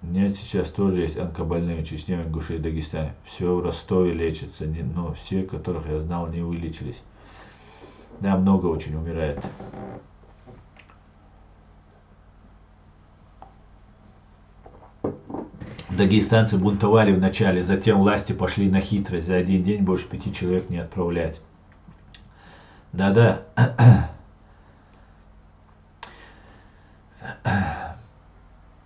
нет, сейчас тоже есть онкобольные в Чечне, Ингушетии, Дагестане. Все в Ростове лечится, но все, которых я знал, не вылечились. Да, много очень умирает. Дагестанцы бунтовали вначале, затем власти пошли на хитрость. За один день больше 5 человек не отправлять. Да.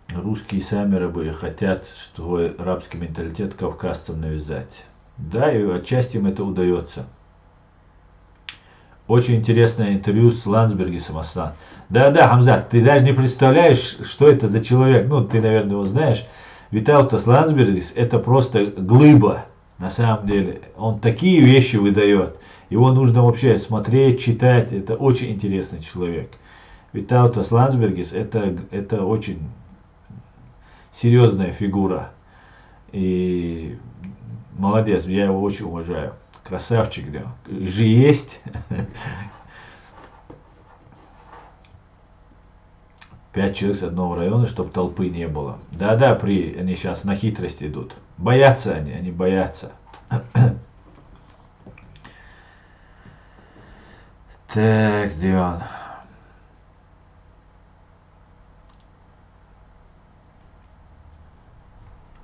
Русские сами рабы хотят свой рабский менталитет кавказцам навязать. Да, и отчасти им это удается. Очень интересное интервью с Ландсбергисом, Аслан. Да, Хамзат, ты даже не представляешь, что это за человек. Ну, ты, наверное, его знаешь. Витаутас Ландсбергис это просто глыба, на самом деле. Он такие вещи выдает. Его нужно вообще смотреть, читать. Это очень интересный человек. Витаутас Ландсбергис это очень серьезная фигура. И молодец, я его очень уважаю. Красавчик, да. Же есть. 5 человек с одного района, чтобы толпы не было. Да, они сейчас на хитрость идут. Боятся они боятся. Так, где он?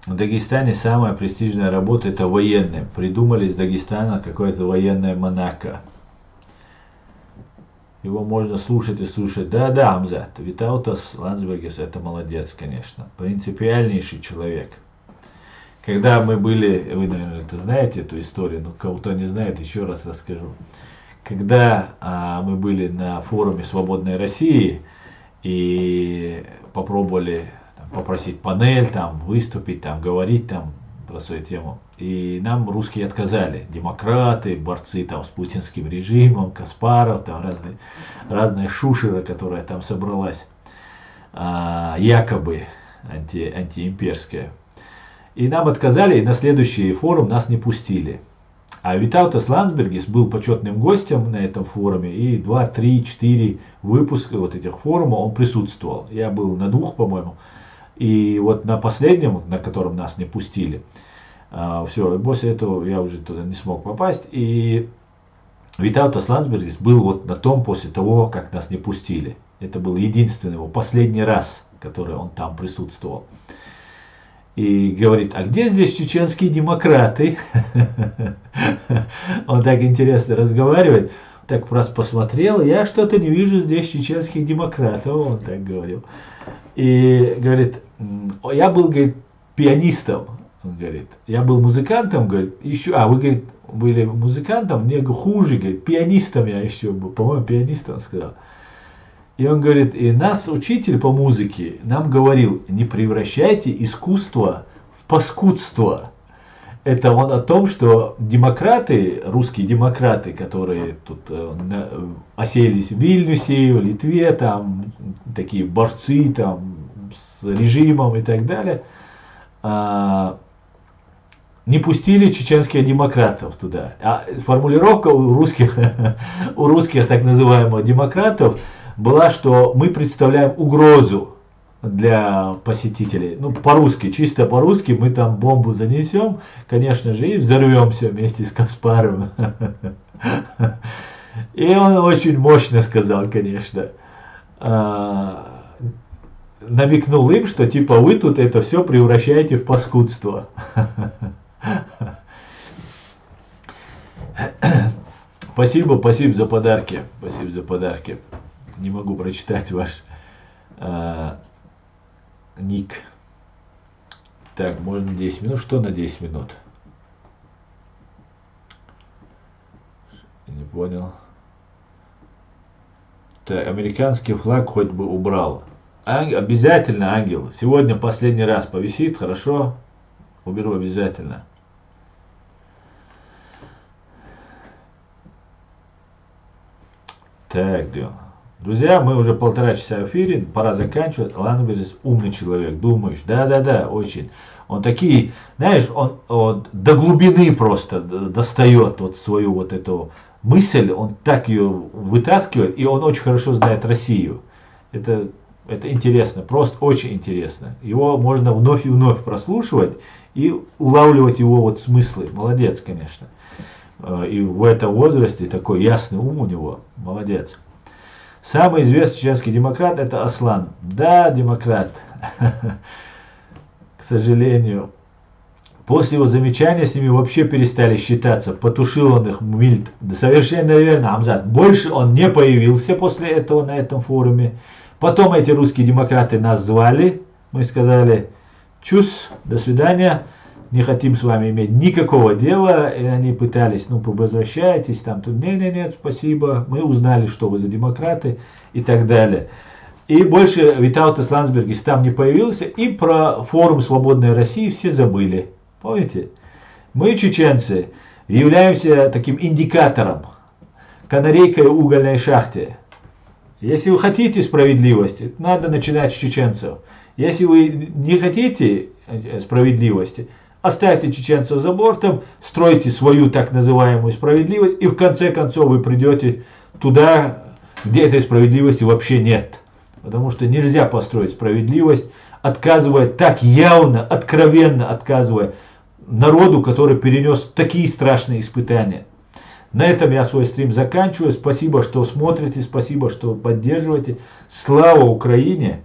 В Дагестане самая престижная работа это военные. Придумали из Дагестана какое-то военное Монако. Его можно слушать и слушать. Да, Амзат. Витаутас Ландсбергис это молодец, конечно. Принципиальнейший человек. Когда мы были, вы, наверное, это знаете, эту историю, но кого-то не знает, еще раз расскажу. Когда мы были на форуме Свободной России, и попробовали там попросить панель, там выступить, там говорить там про свою тему. И нам русские отказали. Демократы, борцы там с путинским режимом, Каспаров, там разные шушера, которая там собралась, якобы антиимперская. И нам отказали, и на следующий форум нас не пустили. А Витаутас Ландсбергис был почетным гостем на этом форуме, и 2, 3, 4 выпуска вот этих форумов он присутствовал. Я был на 2, по-моему. И вот на последнем, на котором нас не пустили, все, после этого я уже туда не смог попасть. И Витаутас Ландсбергис был вот на том после того, как нас не пустили. Это был единственный его последний раз, который он там присутствовал. И говорит, а где здесь чеченские демократы? Он так интересно разговаривает. Так просто посмотрел, я что-то не вижу здесь чеченских демократов. Он так говорил. И говорит, я был, говорит, пианистом. Он говорит, я был музыкантом, говорит, еще, вы, говорит, были музыкантом, мне хуже, говорит, пианистом я еще был, по-моему, пианистом, он сказал. И он говорит, и нас учитель по музыке нам говорил, не превращайте искусство в паскудство. Это он о том, что демократы, русские демократы, которые тут оселись в Вильнюсе, в Литве, там такие борцы там с режимом и так далее, не пустили чеченских демократов туда. А формулировка у русских так называемых демократов была, что мы представляем угрозу для посетителей. Ну, по-русски, чисто по-русски, мы там бомбу занесем, конечно же, и взорвемся вместе с Каспаровым. И он очень мощно сказал, конечно, намекнул им, что типа вы тут это все превращаете в паскудство. Спасибо за подарки. Спасибо за подарки. Не могу прочитать ваш ник. Так, можно 10 минут. Что на 10 минут? Не понял. Так, американский флаг хоть бы убрал. Обязательно, ангел. Сегодня последний раз повисит, хорошо? Уберу обязательно. Так, друзья, мы уже 1,5 часа в эфире, пора заканчивать. Ландсбергис умный человек, думаешь, да, очень. Он такие, знаешь, он до глубины просто достает вот свою вот эту мысль, он так ее вытаскивает, и он очень хорошо знает Россию. Это интересно, просто очень интересно. Его можно вновь и вновь прослушивать и улавливать его вот смыслы. Молодец, конечно. И в этом возрасте такой ясный ум у него. Молодец. Самый известный чеченский демократ — это Аслан. Да, демократ. К сожалению. После его замечания с ними вообще перестали считаться. Потушил он их мильт. Совершенно верно, Амзат. Больше он не появился после этого на этом форуме. Потом эти русские демократы нас звали. Мы сказали, чус, до свидания. Не хотим с вами иметь никакого дела. И они пытались, возвращайтесь, там, тут, нет, спасибо. Мы узнали, что вы за демократы и так далее. И больше Витаутас Ландсбергис там не появился. И про форум Свободной России все забыли. Помните? Мы, чеченцы, являемся таким индикатором, канарейкой в угольной шахте. Если вы хотите справедливости, надо начинать с чеченцев. Если вы не хотите справедливости, оставьте чеченцев за бортом, стройте свою так называемую справедливость, и в конце концов вы придете туда, где этой справедливости вообще нет. Потому что нельзя построить справедливость, отказывая так явно, откровенно отказывая народу, который перенес такие страшные испытания. На этом я свой стрим заканчиваю. Спасибо, что смотрите, спасибо, что поддерживаете. Слава Украине!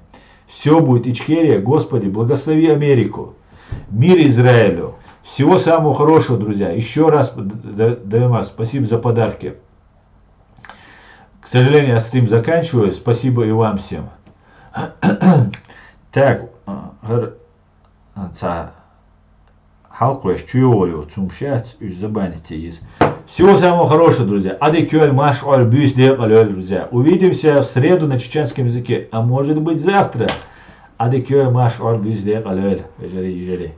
Все будет Ичкерия. Господи, благослови Америку. Мир Израилю. Всего самого хорошего, друзья. Еще раз даем вас спасибо за подарки. К сожалению, я стрим заканчиваю. Спасибо и вам всем. Так. Халкуешь, чуёю, цумшать, уж забаните из. Всего самого хорошего, друзья. Адекёль, маш, оль, бюс, друзья. Увидимся в среду на чеченском языке, а может быть завтра. Адекёль, маш, оль, бюс, ежели.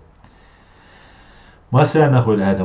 Масса нахуй, это